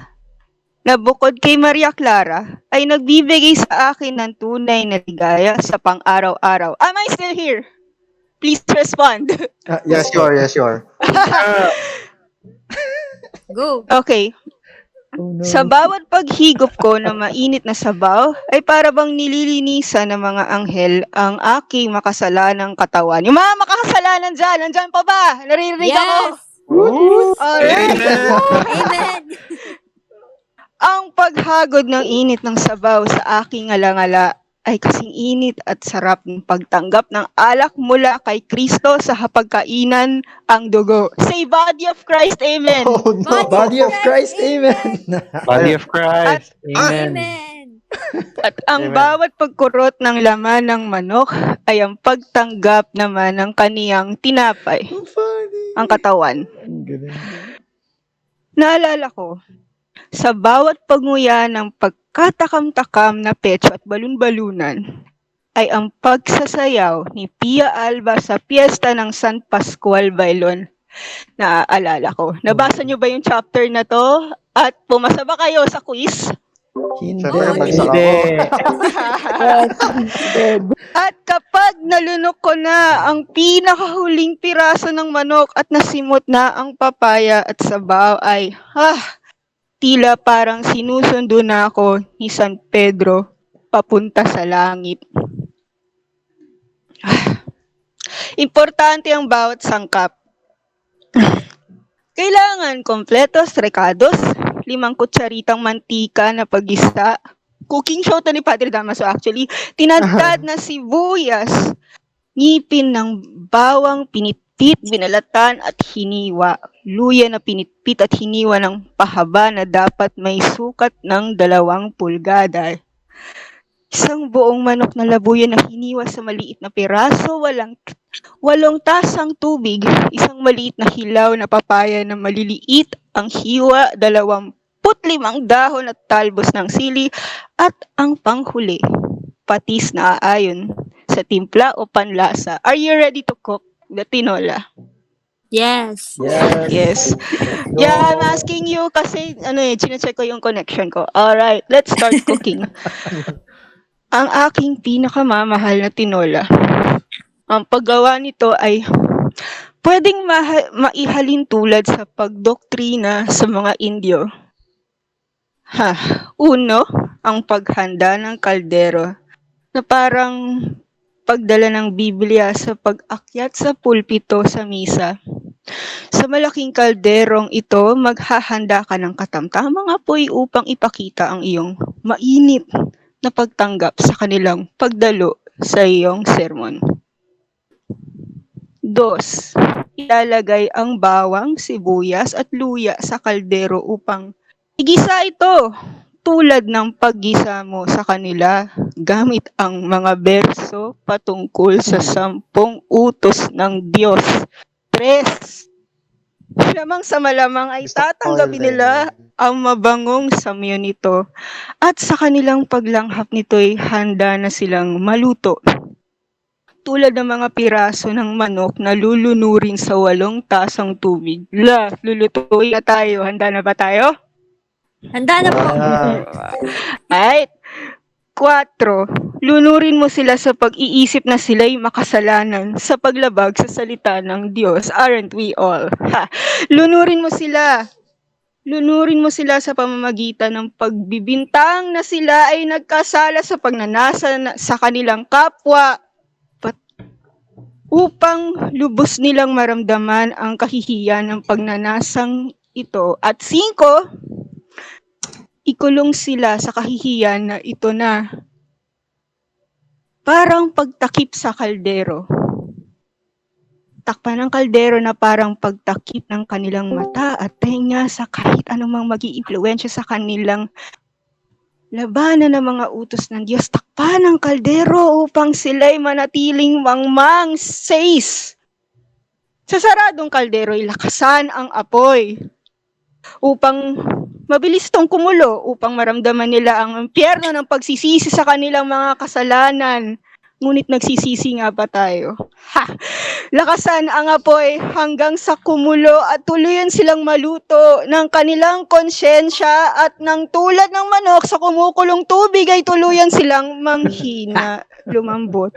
na bukod kay Maria Clara ay nagbibigay sa akin ng tunay na ligaya sa pang-araw-araw. Am I still here? Please respond. Yes, Yes, you are. Go. Okay. Oh no. Sa bawat paghigop ko ng mainit na sabaw, ay para bang nililinisan ng mga anghel ang aking makasalanang katawan. Yung mga makasalanan dyan, nandyan pa ba? Naririnig ako. Yes! Alright. Amen! Ang paghagod ng init ng sabaw sa aking alangala ay kasing init at sarap ng pagtanggap ng alak mula kay Kristo sa hapagkainan ang dugo. Say body of Christ, amen. Oh no. Body of Christ, amen. Body of Christ. Amen. Amen! At ang Amen. bawat pagkurot ng laman ng manok ay ang pagtanggap naman ng kaniyang tinapay, Funny. ang katawan. Ang galing. Naalala ko, sa bawat pagnguya ng pagkatakam-takam na petso at balun-balunan, ay ang pagsasayaw ni Pia Alba sa piyesta ng San Pascual Bailon. Naaalala ko. Nabasa niyo ba yung chapter na to? At pumasa ba kayo sa quiz? Hindi. Siyempre, bagsak Hindi. ako. At kapag nalunok ko na ang pinakahuling piraso ng manok at nasimot na ang papaya at sabaw ay, tila parang sinusundo na ako ni San Pedro papunta sa langit. Importante ang bawat sangkap. Kailangan kompletos, recados, 5 kutsaritang mantika na paggista. Cooking show to ni Padre Damaso actually. Tinadtad na sibuyas, ngipin ng bawang pinitpit, binalatan at hiniwa. Luya na pinitpit at hiniwa ng pahaba na dapat may sukat ng 2 pulgada. Isang buong manok na labuyo na hiniwa sa maliit na piraso, 8 tasang tubig, isang maliit na hilaw na papaya na maliliit ang hiwa, 25 dahon at talbos ng sili, at ang panghuli, patis na aayon sa timpla o panlasa. Are you ready to cook the tinola? Yes. Yes. Yeah, I'm asking you kasi chine-check ko yung connection ko. Alright, let's start cooking. Ang aking pinakamamahal na tinola. Ang paggawa nito ay pwedeng maihalin tulad sa pagdoktrina sa mga Indio. Uno, ang paghanda ng kaldero na parang pagdala ng Biblia sa pag-akyat sa pulpito sa misa. Sa malaking kalderong ito, maghahanda ka ng katamtamang apoy upang ipakita ang iyong mainit na pagtanggap sa kanilang pagdalo sa iyong sermon. 2. Ilalagay ang bawang, sibuyas at luya sa kaldero upang igisa ito tulad ng paggisa mo sa kanila gamit ang mga berso patungkol sa 10 utos ng Diyos. 3. Lamang sa malamang ay tatanggapin nila ang mabangong samyo nito at sa kanilang paglanghap nito'y handa na silang maluto. Tulad ng mga piraso ng manok na lulunurin sa 8 tasang tubig. Lulutuin na tayo. Handa na ba tayo? Handa na po. Alright. 4. Lunurin mo sila sa pag-iisip na sila'y makasalanan sa paglabag sa salita ng Diyos. Aren't we all? Lunurin mo sila. Lunurin mo sila sa pamamagitan ng pagbibintang na sila ay nagkasala sa pagnanasa sa kanilang kapwa upang lubos nilang maramdaman ang kahihiyan ng pagnanasang ito. At 5, ikulong sila sa kahihiyan na ito na parang pagtakip sa kaldero. Takpan ng kaldero na parang pagtakip ng kanilang mata at tenga sa kahit anumang mag-iimpluwensya sa kanilang labanan ng mga utos ng Diyos. Takpan ng kaldero upang sila'y manatiling mangmang. 6. Sa saradong kaldero, ilakasan ang apoy upang mabilis tong kumulo, upang maramdaman nila ang impyerno ng pagsisisi sa kanilang mga kasalanan. Ngunit nagsisisi nga ba tayo? Lakasan ang apoy hanggang sa kumulo at tuluyan silang maluto ng kanilang konsyensya at ng tulad ng manok sa kumukulong tubig ay tuluyan silang manghina, lumambot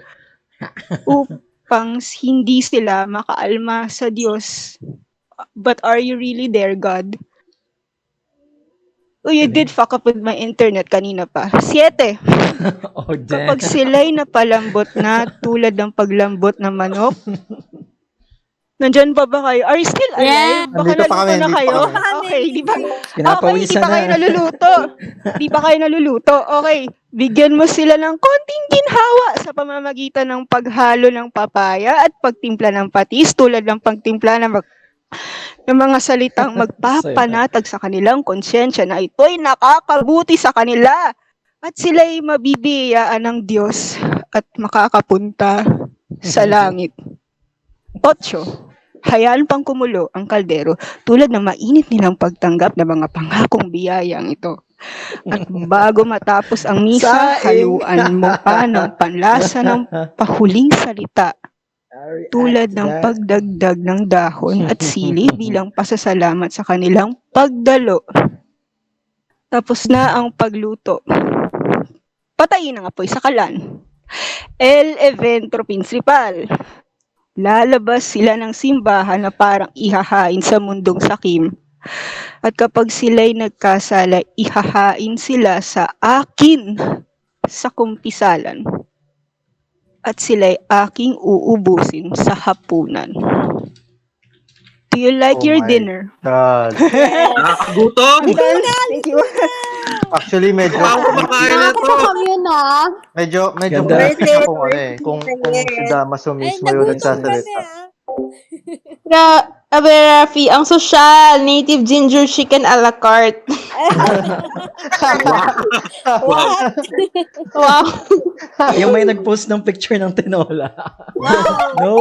upang hindi sila makaalma sa Diyos. But are you really there, God? Oh, you did fuck up with my internet kanina pa. 7. Kapag sila'y napalambot na tulad ng paglambot ng manok, nandyan pa ba kayo? Are you still alive? Baka Nandito pa naluto kami, na nandito kayo? pa kami. Okay, di ba? Pinapawisan Hindi pa kayo na. naluluto. Di pa kayo naluluto. Okay, bigyan mo sila ng konting ginhawa sa pamamagitan ng paghalo ng papaya at pagtimpla ng patis tulad ng pagtimpla ng mga salitang magpapanatag sa kanilang konsyensya na ito'y nakakabuti sa kanila at sila'y mabibiyayaan ng Diyos at makakapunta sa langit. 8. Hayaan pang kumulo ang kaldero tulad ng mainit nilang pagtanggap ng mga pangakong biyayang ito. At bago matapos ang misa, haluan mo pa ng panlasa ng pahuling salita tulad ng pagdagdag ng dahon at sili bilang pasasalamat sa kanilang pagdalo. Tapos na ang pagluto. Patayin ang apoy sa kalan. El evento principal. Lalabas sila ng simbahan na parang ihahain sa mundong sakim. At kapag sila'y nagkasala, ihahain sila sa akin sa kumpisalan. at sila'y aking uubusin sa hapunan. Do you like Oh your my dinner? God. Yes. Nakakagutom! Thank you. Actually, medyo Mukha akong kumakain na ito. Nakakatakam yun ah. medyo Ganda. Worth confused it. ako kung ano Worth eh. it. Kung si Yes. Damaso Ay, mismo yung nagutom kami nagsasalita. Abe, Raffy, ang social, native ginger chicken a la carte. Wow. What? Wow. Yung may nag-post ng picture ng tinola. Wow. No!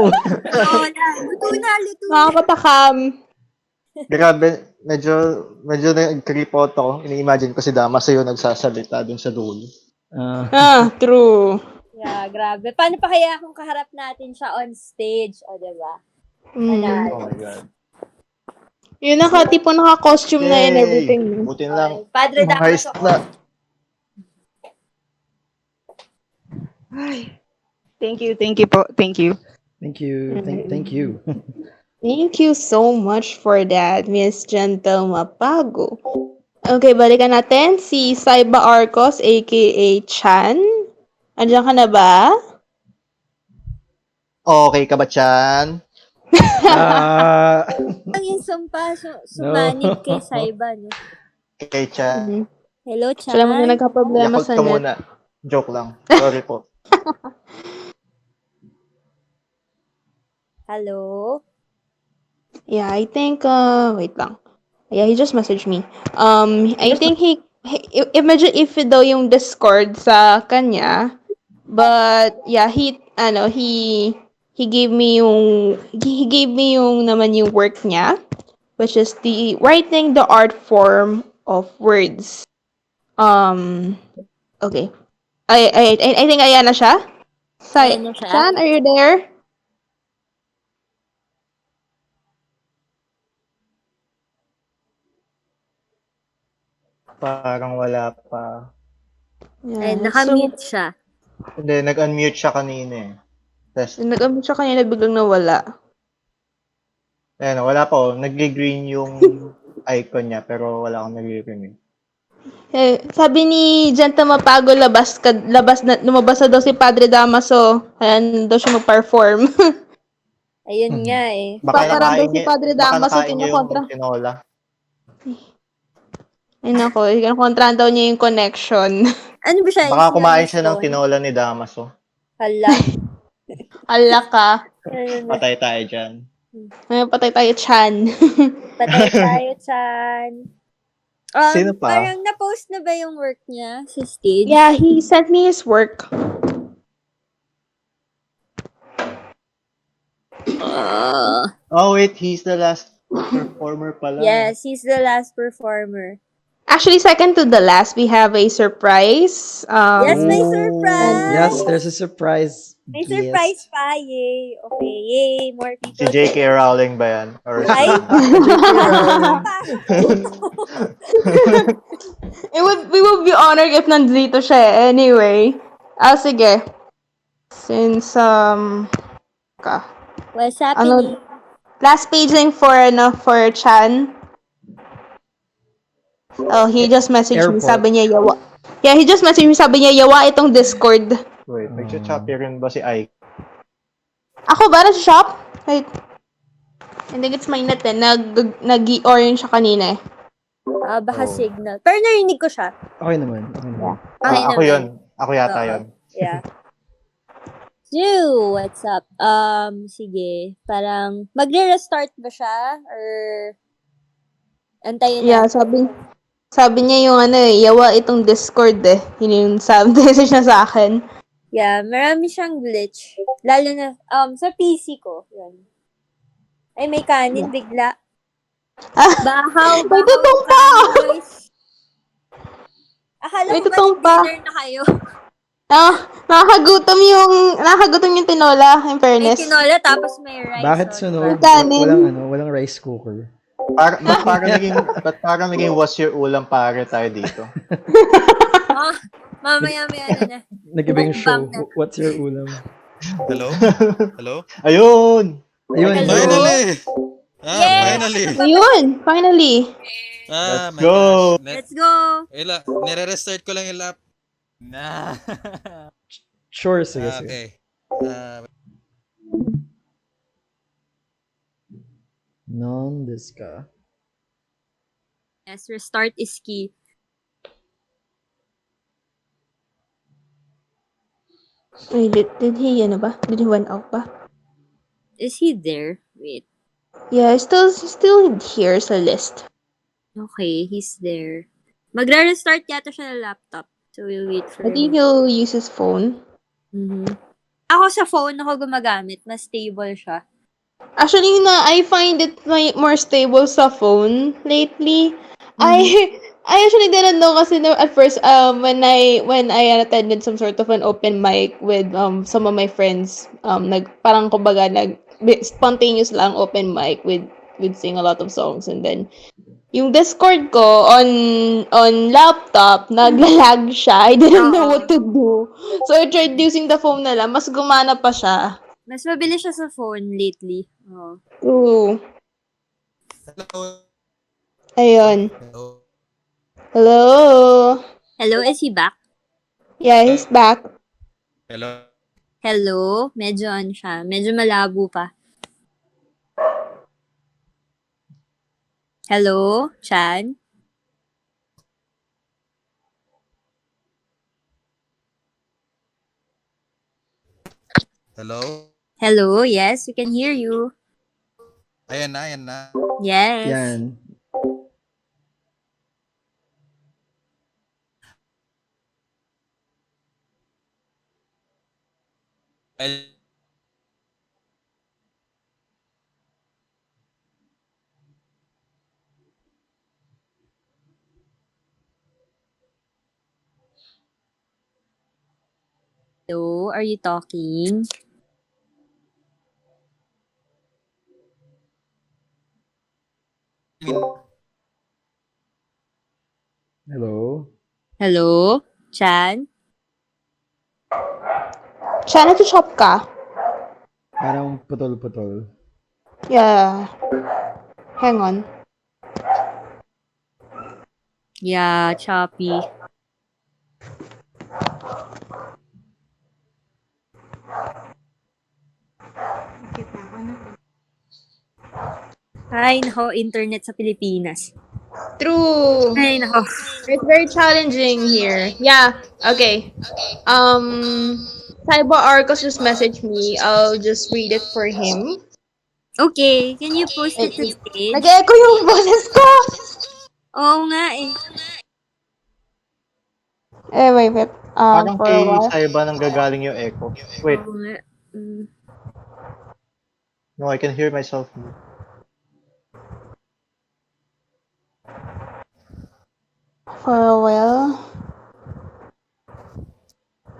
Tinola. Luto na, luto na. Nakakatakam. Grabe, medyo nag-creep out ako. Ini-imagine ko si Damaso yung nagsasalita dun sa dulo. True. Yeah, grabe. Paano pa kaya kung kaharap natin siya on stage? O, diba? Oh my God. Yun tipo naka-costume na and everything. Buti na lang. Padre Mga Damaso. na. Thank you po. Thank you. Thank you. Thank you. Thank you so much for that, Miss Gentle Mapago. Okay, balikan natin si Saiba Arcos, aka Chan. Andiyan ka na ba? Okay ka ba, Chan? Ang yung sumanib kay Saiba, no? Kay Chan. Hello, Chan. Sila muna nagka-problema Yakot sa ka net. muna. Joke lang. Sorry po. Hello? Yeah, I think, wait lang. Yeah, he just messaged me. I think imagine if daw yung Discord sa kanya, but yeah, he gave me yung naman yung work niya, which is the writing the art form of words. Okay. I think ayan na siya. Ayan na siya. Chan, are you there? Parang wala pa. Ay, nakamute siya. Hindi, nag-unmute siya kanina eh. Nag-unmute siya kanina, biglang nawala. Ayan, wala pa oh. Nag-green yung icon niya, pero wala akong nag-green. Sabi ni Genta Mapago, lumabas na daw si Padre Damaso. Ayan daw siya mag-perform. Ayun nga eh. Paparang daw si Padre Damaso, kinukontra. Tinola. Ay nako, kinukontrahan daw niya yung connection. Ano ba siya? Baka kumain siya ng tinola ni Damaso. Hala. Hala ka. Patay tayo dyan. Ay, patay tayo, Chan. Patay tayo, Chan. Sino pa? Parang na-post na ba yung work niya sa stage? Yeah, he sent me his work. Oh wait, he's the last performer pala. Yes, he's the last performer. Actually, second to the last, we have a surprise. Yes, may surprise! Yes, there's a surprise. May surprise pa, yay. Okay, yay. More people. Si J.K. Rowling ba yan? Or Ay! We would be honored if nandito siya anyway. Sige. Since, What's happening? Last paging for Chan. Oh, he just messaged me. Sabi niya, yawa. Yeah, he just messaged me. Sabi niya, yawa itong Discord. Wait, nag-choppy rin ba si Ike? Ako ba? Nasa-shop? Wait. I think it's my net eh. Nag-orange siya kanina eh. Baka signal. Pero narinig ko siya. Okay naman. Ako yun. Ako yata yun. Yeah. So, what's up? Sige. Parang, magre-restart ba siya? Or, antayin Yeah, sabi niya yung yawa itong Discord eh. Yun yung message niya sa akin. Yeah, marami siyang glitch. Lalo na, sa PC ko. Yan. Ay, may kanin bigla. Bahaw. May tutong pa! Akala may ko tutong ba dinner na kayo? Nakakagutom yung tinola, in fairness. May tinola, tapos may rice. Bakit sunog? Walang rice cooker. Parang naging what's your ulam pare tayo dito. Mamaya na. Nag-iba yung show. What's your ulam? Hello? Ayun! Finally! Finally! Let's go! Let's go! Nire-restart ko lang yung lap. Sure, sige, sige. Okay. Uh, Non-disc ka. Yes, restart is key. Wait, did he, ano ba? Did he went out ba? Is he there? Wait. Yeah, still here sa list. Okay, he's there. Magre-restart yata siya ng laptop. So, we'll wait for I think him. he'll use his phone. Mhm. Ako sa phone ako gumagamit. Mas stable siya. Actually, I find it more stable sa phone lately. I Mhm. I actually didn't know kasi no, at first when I attended some sort of an open mic with some of my friends parang kumbaga spontaneous lang open mic with sing a lot of songs, and then yung Discord ko on laptop naglalag siya. I didn't know Oo. what to do. So I tried using the phone na lang, mas gumana pa siya. Mas mabilis siya sa phone lately. Oo. True. hello. Ayun. Hello. Hello? Hello, is he back? Yeah, he's back. Hello. Hello? Medyo ano siya. Medyo malabo pa. Hello? Chan? Hello. Hello? Yes, we can hear you. Ayan na, ayan na. Yes. Yan. Ay, Hello? Are you talking? Hello? Hello? Chan? Siya, nag-shop ka? Parang putol-putol. Yeah. Hang on. Yeah, choppy. Ay, nako, internet sa Pilipinas. True. Ay, nako. It's very challenging here. Yeah, okay. Saiba Arcos just messaged me. I'll just read it for him. Okay, can you post it to stage? Nag-echo yung boses ko! Oo nga eh. Wait. Parang For a kay while. Saiba nang gagaling yung echo. Wait, Oo nga. Mm. no, I can hear myself. For a while.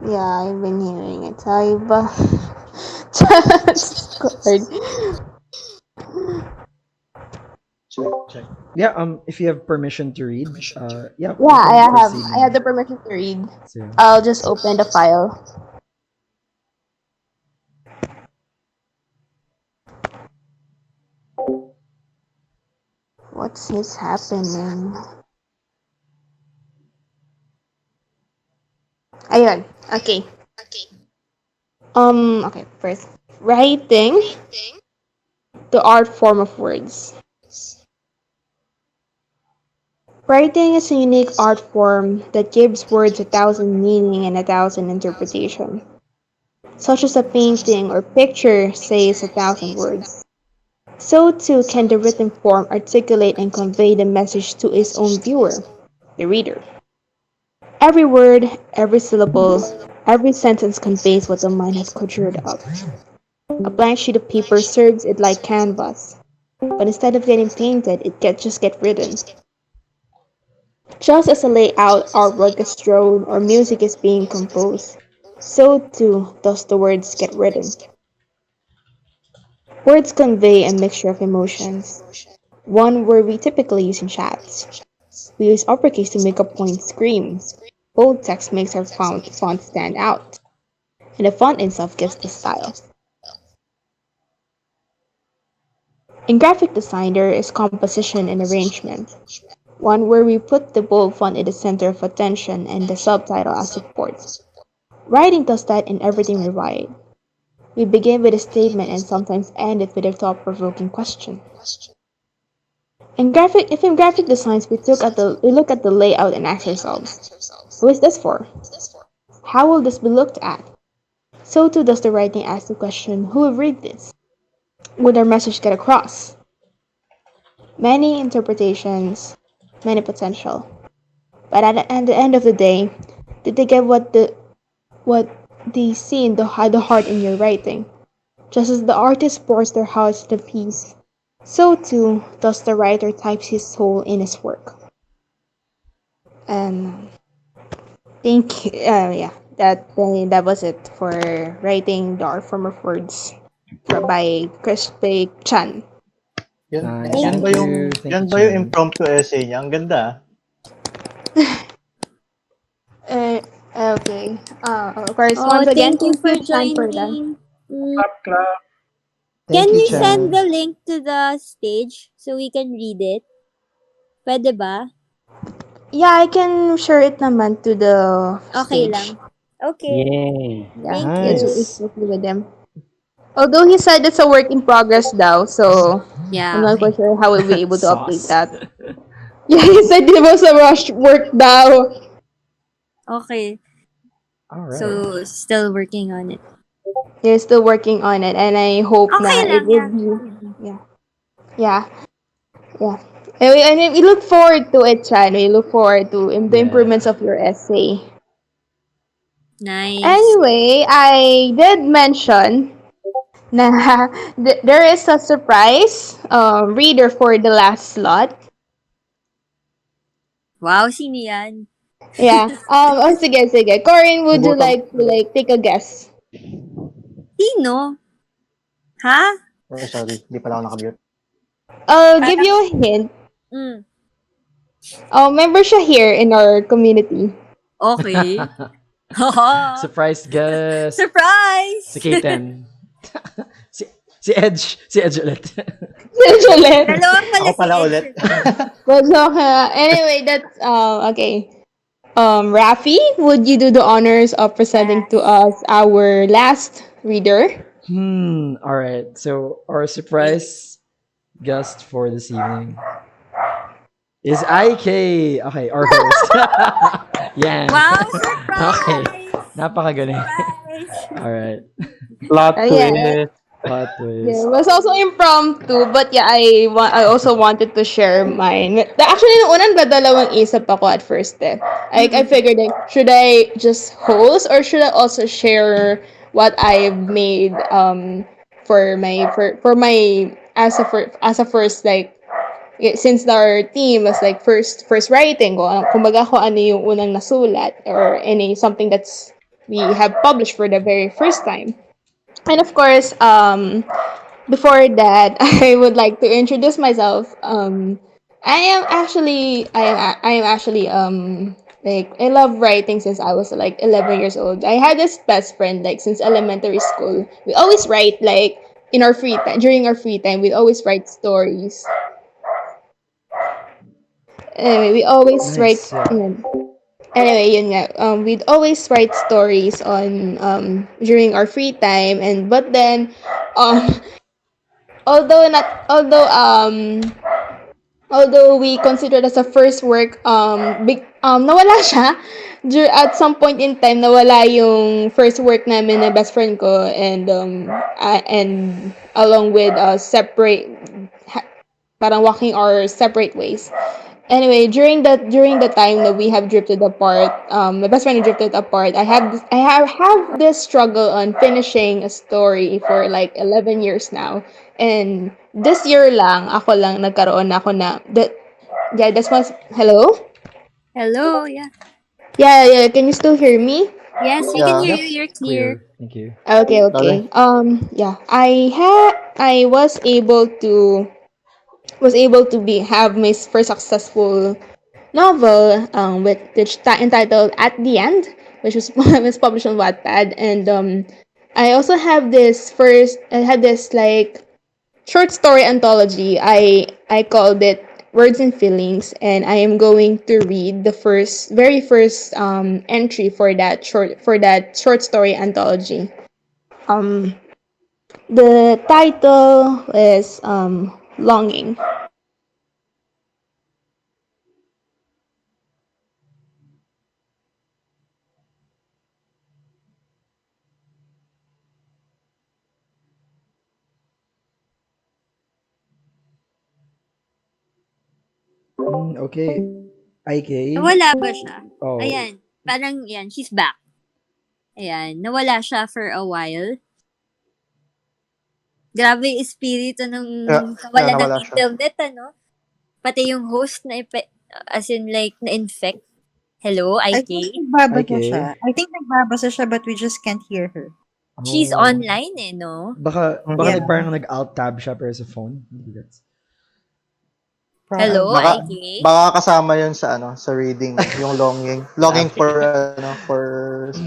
Yeah, I've been hearing it. Saiba. Discord. Check. Yeah, if you have permission to read, yeah, we Yeah, can proceed I have now. the permission to read. So, I'll just open the file. What's this happening? Ayun. Okay. Okay, first. Writing, the art form of words. Writing is a unique art form that gives words a thousand meaning and a thousand interpretation. Such as a painting or picture says a thousand words. So too can the written form articulate and convey the message to its own viewer, the reader. Every word, every syllable, every sentence conveys what the mind has conjured up. A blank sheet of paper serves it like canvas, but instead of getting painted, just get written. Just as a layout artwork is drawn or music is being composed, so too does the words get written. Words convey a mixture of emotions. One word we typically use in chats. We use uppercase to make a point scream. Bold text makes our font stand out, and the font itself gives the style. In graphic design, there is composition and arrangement. One where we put the bold font in the center of attention and the subtitle as support. Writing does that in everything we write. We begin with a statement and sometimes end it with a thought-provoking question. In graphic designs, we look at the layout and ask ourselves, who is this for? How will this be looked at? So too does the writing ask the question, who will read this? Would our message get across? Many interpretations, many potential. But at the end of the day, did they get what they see in the heart in your writing? Just as the artist pours their heart to the piece, so too does the writer types his soul in his work. And thank you. Yeah, that was it for writing the art form of words by Chris Chan. Yan, Nice. Thank yan Thank ba you. yung you. Thank yan you, ba yung Chan. impromptu essay niya? Ang ganda. Ah. Uh, okay. Of course, Oh, once again, thank you thank for you, Chan, for that. joining. Clap, clap. Can Thank you, you Yeah. send Chan. the link to the stage so we can read it? Pwede ba? Yeah, I can share it naman to the Okay stage. lang. Okay. Yay! Yeah, Thank you. it's Nice. okay with them. Although he said it's a work in progress now, so I'm Yeah. not quite sure how we'll be able to update Sauce. that. Yeah, he said it was a rush work now. Okay. All right. So, still working on it. They're still working on it, and I hope Okay na it lang, will yeah. be. Yeah, yeah, yeah. And we look forward to it, Chan. We look forward to the improvements Yeah. of your essay. Nice. Anyway, I did mention na there is a surprise reader for the last slot. Wow, sino yan? Yeah. Oh, sige, sige. Corin, would you Nagutom. like to take a guess? Sino? Ha? Oh, sorry, di pala ako nakamute. I'll give Parang, you a hint. mm, Member siya here in our community. okay. Haha. Surprise guest. Si Surprise! Katen. si, si Edge. Si Edge ulit. Juliet. Dalawa pala Ako si pala Ed. ulit. Anyway, that's okay. Raffy, would you do the honors of presenting to Yes. us our last reader? All right. So our surprise guest for this evening is IK. Okay, our host. Yan. Wow, Okay. surprise! Napakagaling. Surprise! All right. Plot Yeah. twist. Plot Yeah, twist. it was also impromptu, but yeah, I also wanted to share mine. Actually, nung unang dadalawang isip ako at first eh. Like, I figured like, should I just host or should I also share what I've made for my as a first like since our team was like first writing ko kumbaga ko ano yung unang nasulat or any something that's we have published for the very first time. And of course, before that, I would like to introduce myself. I am actually like I love writing since I was like 11 years old. I had this best friend like since elementary school. We always write like in our free time during our free time. We always write stories. Anyway, we always write. Nice. Yeah. Anyway, yun nga. We'd always write stories on during our free time, and but then um although not although we consider it as a first work nawala siya at some point in time nawala yung first work namin na best friend ko and along with parang walking our separate ways. Anyway, during the time that we have drifted apart, my best friend drifted apart. I have this struggle on finishing a story for like 11 years now. And this year lang ako lang nagkaroon ako na that yeah, that's my hello? Hello, yeah. Yeah, yeah, can you still hear me? Yes, we can Yeah, hear Yep. you. You're clear. Clear. Thank you. Okay, dali. okay. Yeah. I was able to be have my first successful novel entitled At the End, which was published on Wattpad. And I also have I had this like short story anthology. I called it Words and Feelings, and I am going to read the very first entry for that short story anthology. Um, the title is Longing. Okay. IK. Nawala ba siya? Oh, Ayan. Parang yan, she's back. Ayan. Nawala siya for a while. Grabe yung espiritu ng Yeah, kawalan ng nawala siya. internet, ano? Pati yung host as in like, na-infect. Hello, I think IK? nagbabasa siya. IK. I think nagbabasa siya but we just can't hear her. She's Oh. online eh, no? Baka Yeah, parang nag-alt tab siya pero sa phone. Maybe that's... Hello, probably. Baka IK? baka kasama 'yun sa sa reading, yung longing. Longing for for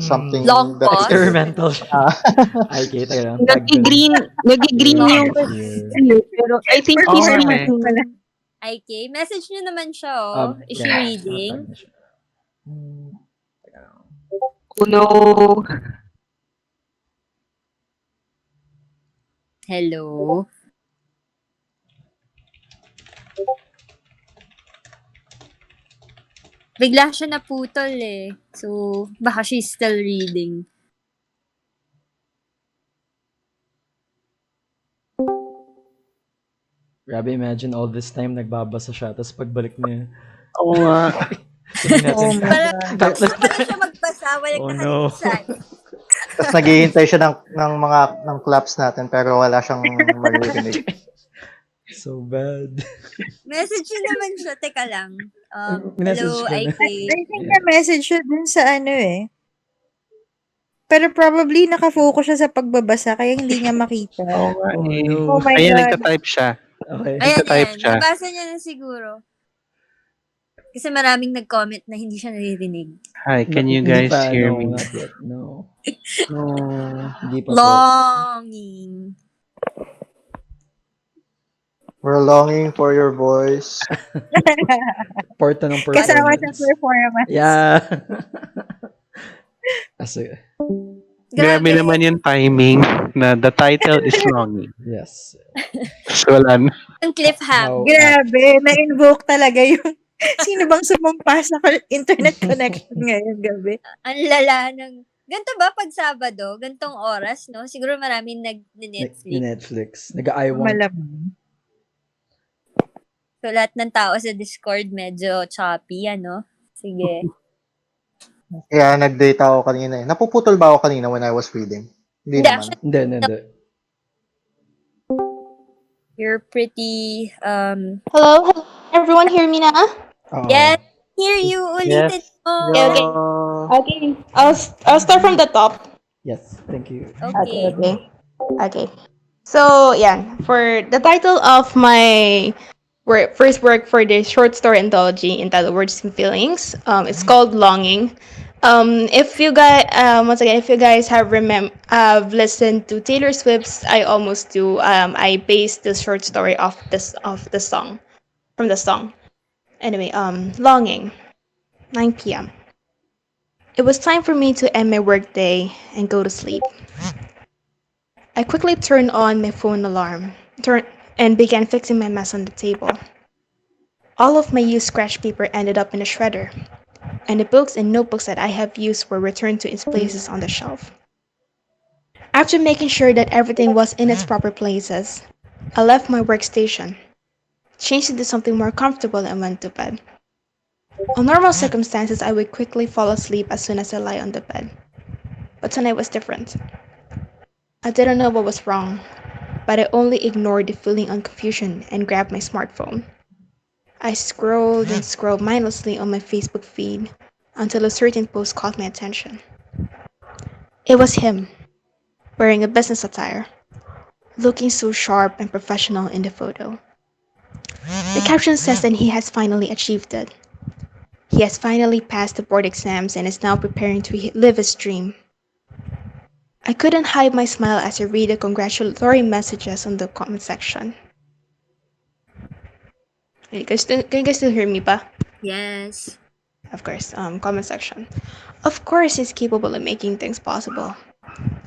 something Long that is pause? here. Experimental siya. Ah, IK, taga lang. Tag ko lang. Nag-green Here, yung here. pero I think For he's Oo nga format eh. reading. pala. IK? Message nyo naman siya, oh. Is she Yeah, reading? tag na siya. Taga lang. Oh no. Hello? Bigla siya naputol eh. So, baka she's still reading. Grabe, imagine all this time nagbabasa siya, tapos pagbalik niya, Oo nga. sabihin natin, Oh my Parang, God. tapos na pala siya magbasa. Walang oh nakarinig no. sa akin. tas naghihintay siya ng claps natin pero wala siyang maririnig. So bad. Message nyo naman siya. Teka lang. Message Hello, ko na. IK. I think na-message siya dun sa ano eh. Pero probably nakafocus siya sa pagbabasa kaya hindi niya makita. Oo nga Oh eh. no. Oh my Ayan, God. nagta-type siya. Okay. Ayan, Nagta-type ayan. siya. Nabasa niya na siguro. Kasi maraming nag-comment na hindi siya naririnig. Hi, can you Hindi guys pa, hear no, me? not yet. No. No. Hindi pa po. Longing. We're longing for your voice. Porto ng Kasama sa performance. performance. Yeah. Kasi, Grabe Grabe. naman yung timing na the title is Longing. yes. So, wala na. Ang cliffhanger. How Grabe, na-invoke talaga yung sino bang sumumpa sa internet connection ngayong gabi. Ang lala ng... Ganito ba pag Sabado? Gantong oras, no? Siguro maraming ni nag-Netflix. Netflix. Nag-I-want. Malamang. So, lahat ng tao sa Discord medyo choppy, ano? Sige. Kaya nag-date ako kanina eh. Napuputol ba ako kanina when I was reading? Hindi Hindi, naman. actually, Hindi. you're pretty, Hello? Everyone hear me na? Oo. yes, hear you ulitin Yes. mo. Okay. Okay. I'll start from the top. Yes, thank you. Okay. Okay. So, yeah, for the title of my first work for the short story anthology entitled Words and Feelings, it's called Longing. If you guys, once again, if you guys have listened to Taylor Swift's "I Almost Do," I based the short story of the song from the song. Anyway, Longing, 9 p.m. It was time for me to end my workday and go to sleep. I quickly turned on my phone alarm and began fixing my mess on the table. All of my used scratch paper ended up in a shredder, and the books and notebooks that I have used were returned to its places on the shelf. After making sure that everything was in its proper places, I left my workstation, changed into something more comfortable, and went to bed. On normal circumstances, I would quickly fall asleep as soon as I lie on the bed. But tonight was different. I didn't know what was wrong, but I only ignored the feeling of confusion and grabbed my smartphone. I scrolled and scrolled mindlessly on my Facebook feed until a certain post caught my attention. It was him, wearing a business attire, looking so sharp and professional in the photo. The caption says that he has finally achieved it. He has finally passed the board exams and is now preparing to live his dream. I couldn't hide my smile as I read the congratulatory messages on the comment section. Can you guys still hear me pa? Yes. Of course. Comment section. Of course, he's capable of making things possible.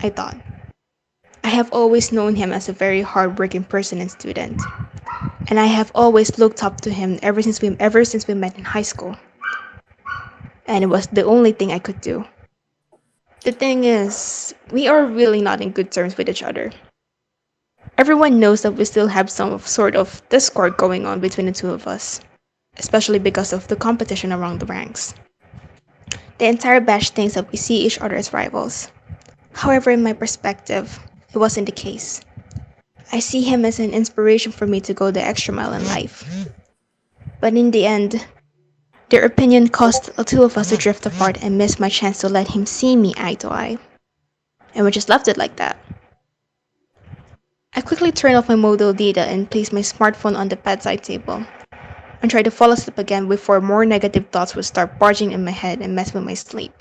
I thought. I have always known him as a very hardworking person and student, and I have always looked up to him ever since we met in high school. And it was the only thing I could do. The thing is, we are really not in good terms with each other. Everyone knows that we still have some sort of discord going on between the two of us, especially because of the competition around the ranks. The entire batch thinks that we see each other as rivals. However, in my perspective, it wasn't the case. I see him as an inspiration for me to go the extra mile in life. But in the end, their opinion caused the two of us to drift apart and miss my chance to let him see me eye to eye. And we just left it like that. I quickly turned off my modal data and placed my smartphone on the bedside table and tried to fall asleep again before more negative thoughts would start barging in my head and mess with my sleep.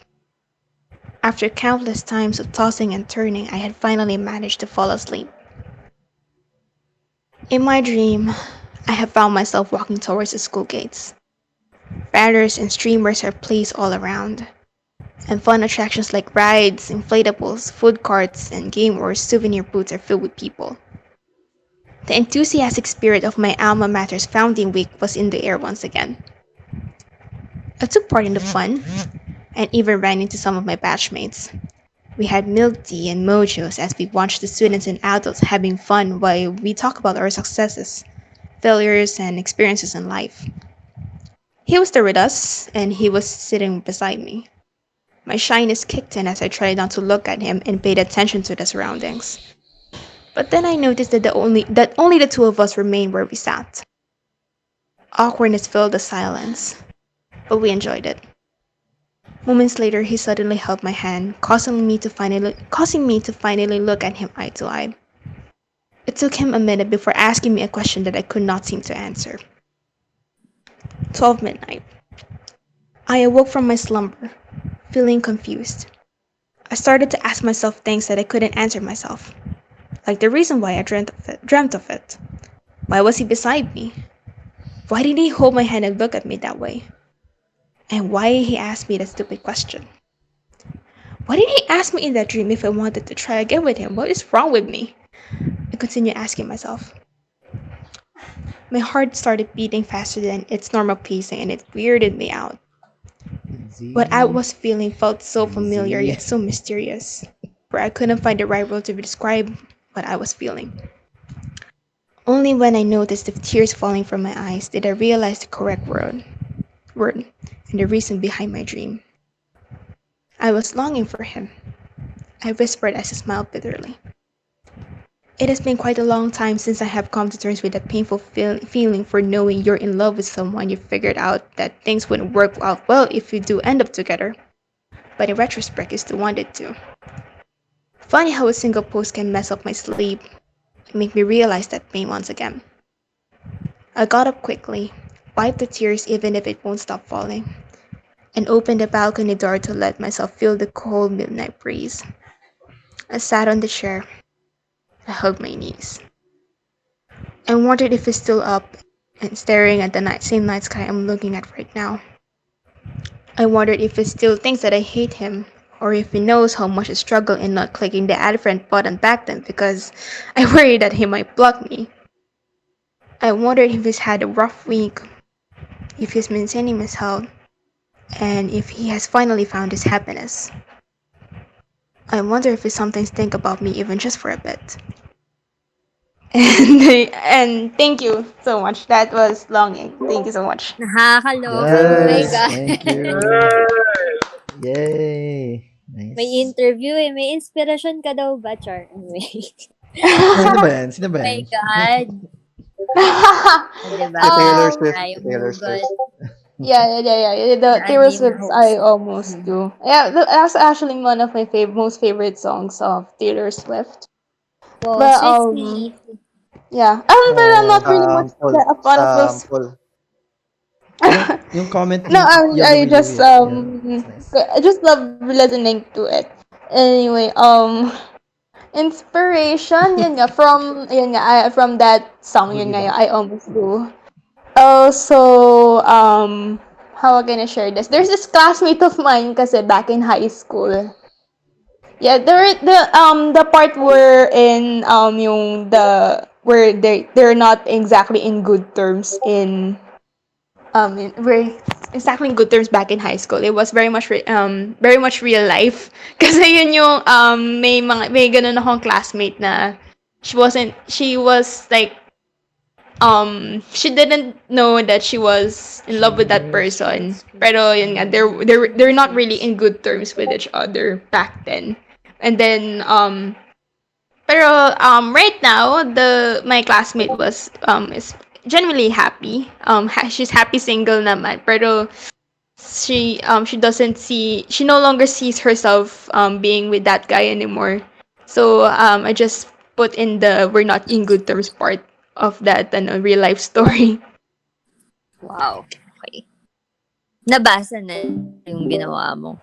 After countless times of tossing and turning, I had finally managed to fall asleep. In my dream, I have found myself walking towards the school gates. Banners and streamers are placed all around, and fun attractions like rides, inflatables, food carts, and game or souvenir booths are filled with people. The enthusiastic spirit of my alma mater's founding week was in the air once again. I took part in the fun, and even ran into some of my batchmates. We had milk tea and mojos as we watched the students and adults having fun while we talk about our successes, failures, and experiences in life. He was there with us, and he was sitting beside me. My shyness kicked in as I tried not to look at him and paid attention to the surroundings. But then I noticed that only the two of us remained where we sat. Awkwardness filled the silence, but we enjoyed it. Moments later, he suddenly held my hand, causing me to finally look at him eye to eye. It took him a minute before asking me a question that I could not seem to answer. 12 midnight. I awoke from my slumber, feeling confused. I started to ask myself things that I couldn't answer myself, like the reason why I dreamt of it. Why was he beside me? Why did he hold my hand and look at me that way? And why he asked me that stupid question? Why did he ask me in that dream if I wanted to try again with him? What is wrong with me? I continued asking myself. My heart started beating faster than its normal pacing and it weirded me out. What I Easy. was feeling felt so familiar Easy. yet so mysterious, where I couldn't find the right word to describe what I was feeling. Only when I noticed the tears falling from my eyes did I realize the correct word, and the reason behind my dream. I was longing for him, I whispered as I smiled bitterly. It has been quite a long time since I have come to terms with that painful feeling for knowing you're in love with someone you figured out that things wouldn't work out well if you do end up together. But in retrospect, you still wanted to. Funny how a single post can mess up my sleep and make me realize that pain once again. I got up quickly, wiped the tears even if it won't stop falling, and opened the balcony door to let myself feel the cold midnight breeze. I sat on the chair. I hugged my knees. I wondered if he's still up and staring at the same night sky I'm looking at right now. I wondered if he still thinks that I hate him, or if he knows how much I struggled in not clicking the add friend button back then because I worried that he might block me. I wondered if he's had a rough week, if he's maintaining his health, and if he has finally found his happiness. I wonder if he sometimes think about me even just for a bit. And thank you so much. That was longing. Thank you so much. Nakakaloka. Oh my Yes, God. thank you. Yay. May Nice. interview eh. May inspiration ka daw ba, Char? Anyway. Sino ba yan? Sino ba My yan? God. O, diba? Si Taylor um, Swift. Tayo Si Taylor hugot. Swift. yeah. The Taylor Admin Swift I host. almost do. Yeah, that's actually one of my most favorite songs of Taylor Swift. Wow, But Swiftie. yeah. But I'm not really much Sample. a fan of those. Sample. Yung comment No, ni I Yagawi just Louie. Yeah, it's nice. I just love listening to it. Anyway, inspiration yun nga from yun nga from that song yun nga Boogiebop. I almost do. also, how am I gonna share this? There's this classmate of mine kasi back in high school. Yeah, the part where in yung the where they're not exactly in good terms we're exactly in good terms back in high school. It was very much real life. Kasi yun yung may ganun akong classmate na she was like she didn't know that she was in love with that person. Pero yun nga, they're not really in good terms with each other back then. And then pero right now my classmate was is genuinely happy. She's happy single naman. Pero she no longer sees herself being with that guy anymore. So I just put in the we're not in good terms part of that real life story. Wow. Okay. Nabasa na yung ginawa mo.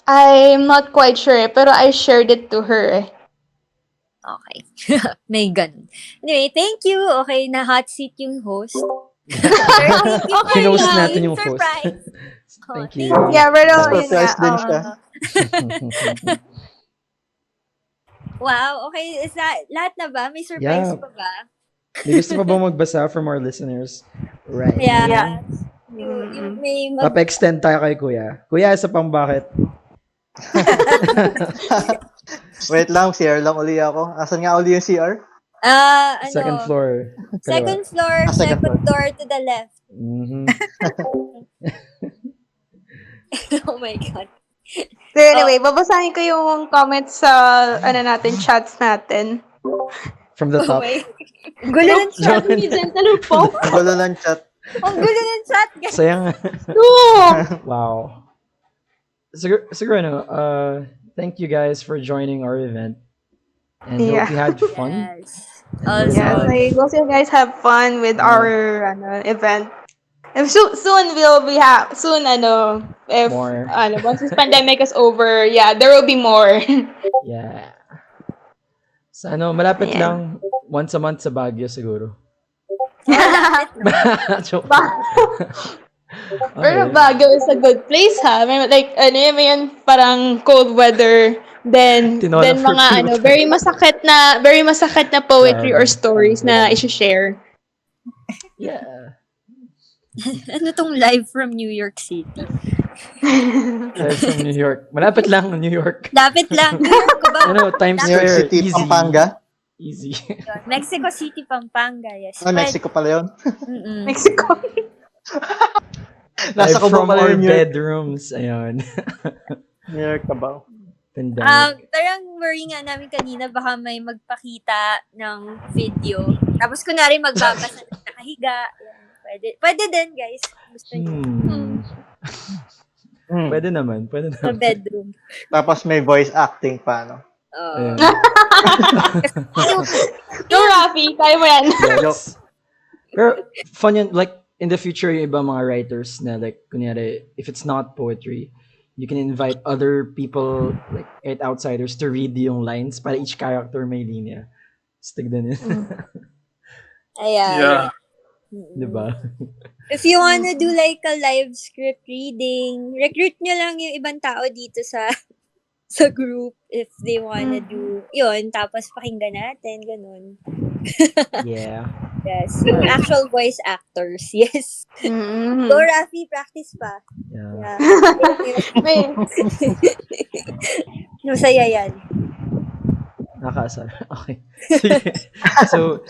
I'm not quite sure, pero I shared it to her. Okay. May ganun. Anyway, thank you. Okay, na hot seat yung host. Thank you, Okay Hinost lang. natin yung host. Surprise. Thank Thank you. Yeah, pero yun Surprise nga. din siya. Wow, okay. Is that, lahat na ba? May surprise Yeah. pa ba? May gusto pa ba magbasa from our listeners? Right. Yeah. Mm. Yung may Papa-extend tayo kay Kuya. Kuya, isa pang bakit? Wait lang, CR lang uli ako. Asan nga uli yung CR? Second floor. Second floor, second second door to the left. Mm-hmm. Oh my God. So anyway, babasahin ko yung comments sa chats natin. From the Oh top. my. Ang gulo ng chat. Ang gulo ng chat. Ang gulo ng chat, guys. Sayang. No! Wow. Siguro, thank you guys for joining our event. And hope you had fun. Yes. And Yes, I hope you guys have fun with our event. And soon if More. once this pandemic is over, yeah, there will be more. Yeah. Sa malapit Ayan. lang, once a month sa Baguio siguro. Joke. Pero Okay. Baguio is a good place ha. Like may parang cold weather. Then Tinola for mga people. very masakit na poetry or Grabe. stories na i-share. Yeah. Ano tong live from New York City? Live from New York. Malapit lang, New York. Lapit lang. New York ko ba? Times New York Square. City, Easy. Pampanga. Easy. Mexico City, Pampanga. Yes. Mexico pala yun. Mexico. Nasa Live Cubao from pala our yung New York. bedrooms. Ayun. New York Cubao. Pandemic. Parang worry nga namin kanina baka may magpakita ng video. Tapos kunwari magbabasa na nakahiga. Yan. Pwede din, guys. Gusto niyo. Pwede naman. Sa bedroom. Tapos may voice acting pa, no? Ayun. Go, Raffy. Kaya mo yan. Yes. Pero fun yun, like, in the future, yung iba mga writers na, like, kunyari, if it's not poetry, you can invite other people, like, outsiders to read yung lines para each character may linya. Stig din yun. Ayan. Diba? If you wanna do like a live script reading, recruit nyo lang yung ibang tao dito sa group if they wanna do yun. Tapos pakinggan natin, ganun. Yeah. Yes. Yung actual voice actors. Yes. Go, Raffy, practice pa. Yeah. Masaya yan. Nakasar. Okay. Sige. So,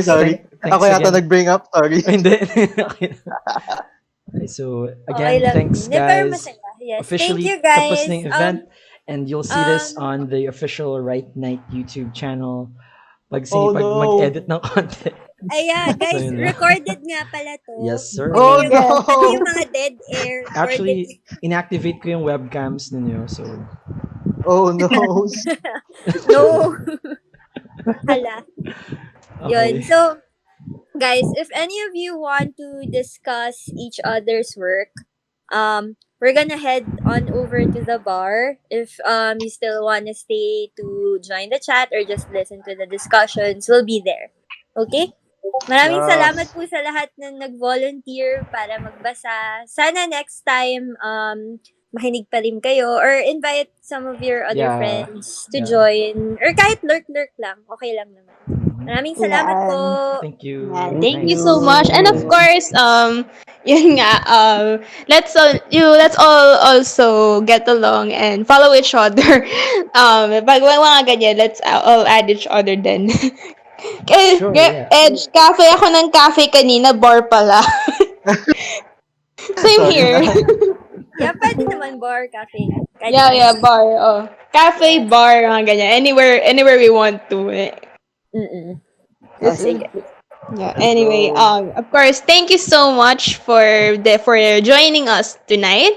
Sorry. Thanks Ako yata again. nag-bring up. Sorry. Hindi. Okay. Okay, so, Okay again, lang. thanks Hindi, pero guys. masaya. Yes. Officially Thank you, guys. tapos na yung event. And you'll see this on the official Right Night YouTube channel. Pag sinipag mag-edit ng content. Ayan, guys, So, yun lang. recorded nga pala to. Yes, sir. Oh, Yung- no! Yung mga dead air. Actually, inactivate ko yung webcams ninyo. So, Oh, no. No. Hala. Yun. okay. So, guys, if any of you want to discuss each other's work, we're gonna head on over to the bar. If you still want to stay to join the chat or just listen to the discussions, we'll be there. Okay? Maraming salamat Yes. po sa lahat na nag-volunteer para magbasa. Sana next time, makinig pa rin kayo or invite some of your other Yeah. friends to Yeah. join. Or kahit lurk-lurk lang. Okay lang naman. Mhm. Maraming salamat po. Yan. Thank Yeah, you. Thank thank you Nice. so much. And of you. course, yun nga, let's all also get along and follow each other. Pag mga ganyan, let's all add each other then. Sure, yeah. Edge, cafe ako ng cafe kanina, bar pala. Same Sorry here. na. Yeah, pwede naman bar, cafe. Kahit Yeah, saan. bar. Oh. Cafe, Yes. bar, mga ganyan. Anywhere we want to. Mm-mm. Oh, sige. Yeah. Let's Anyway, go. of course, thank you so much for joining us tonight.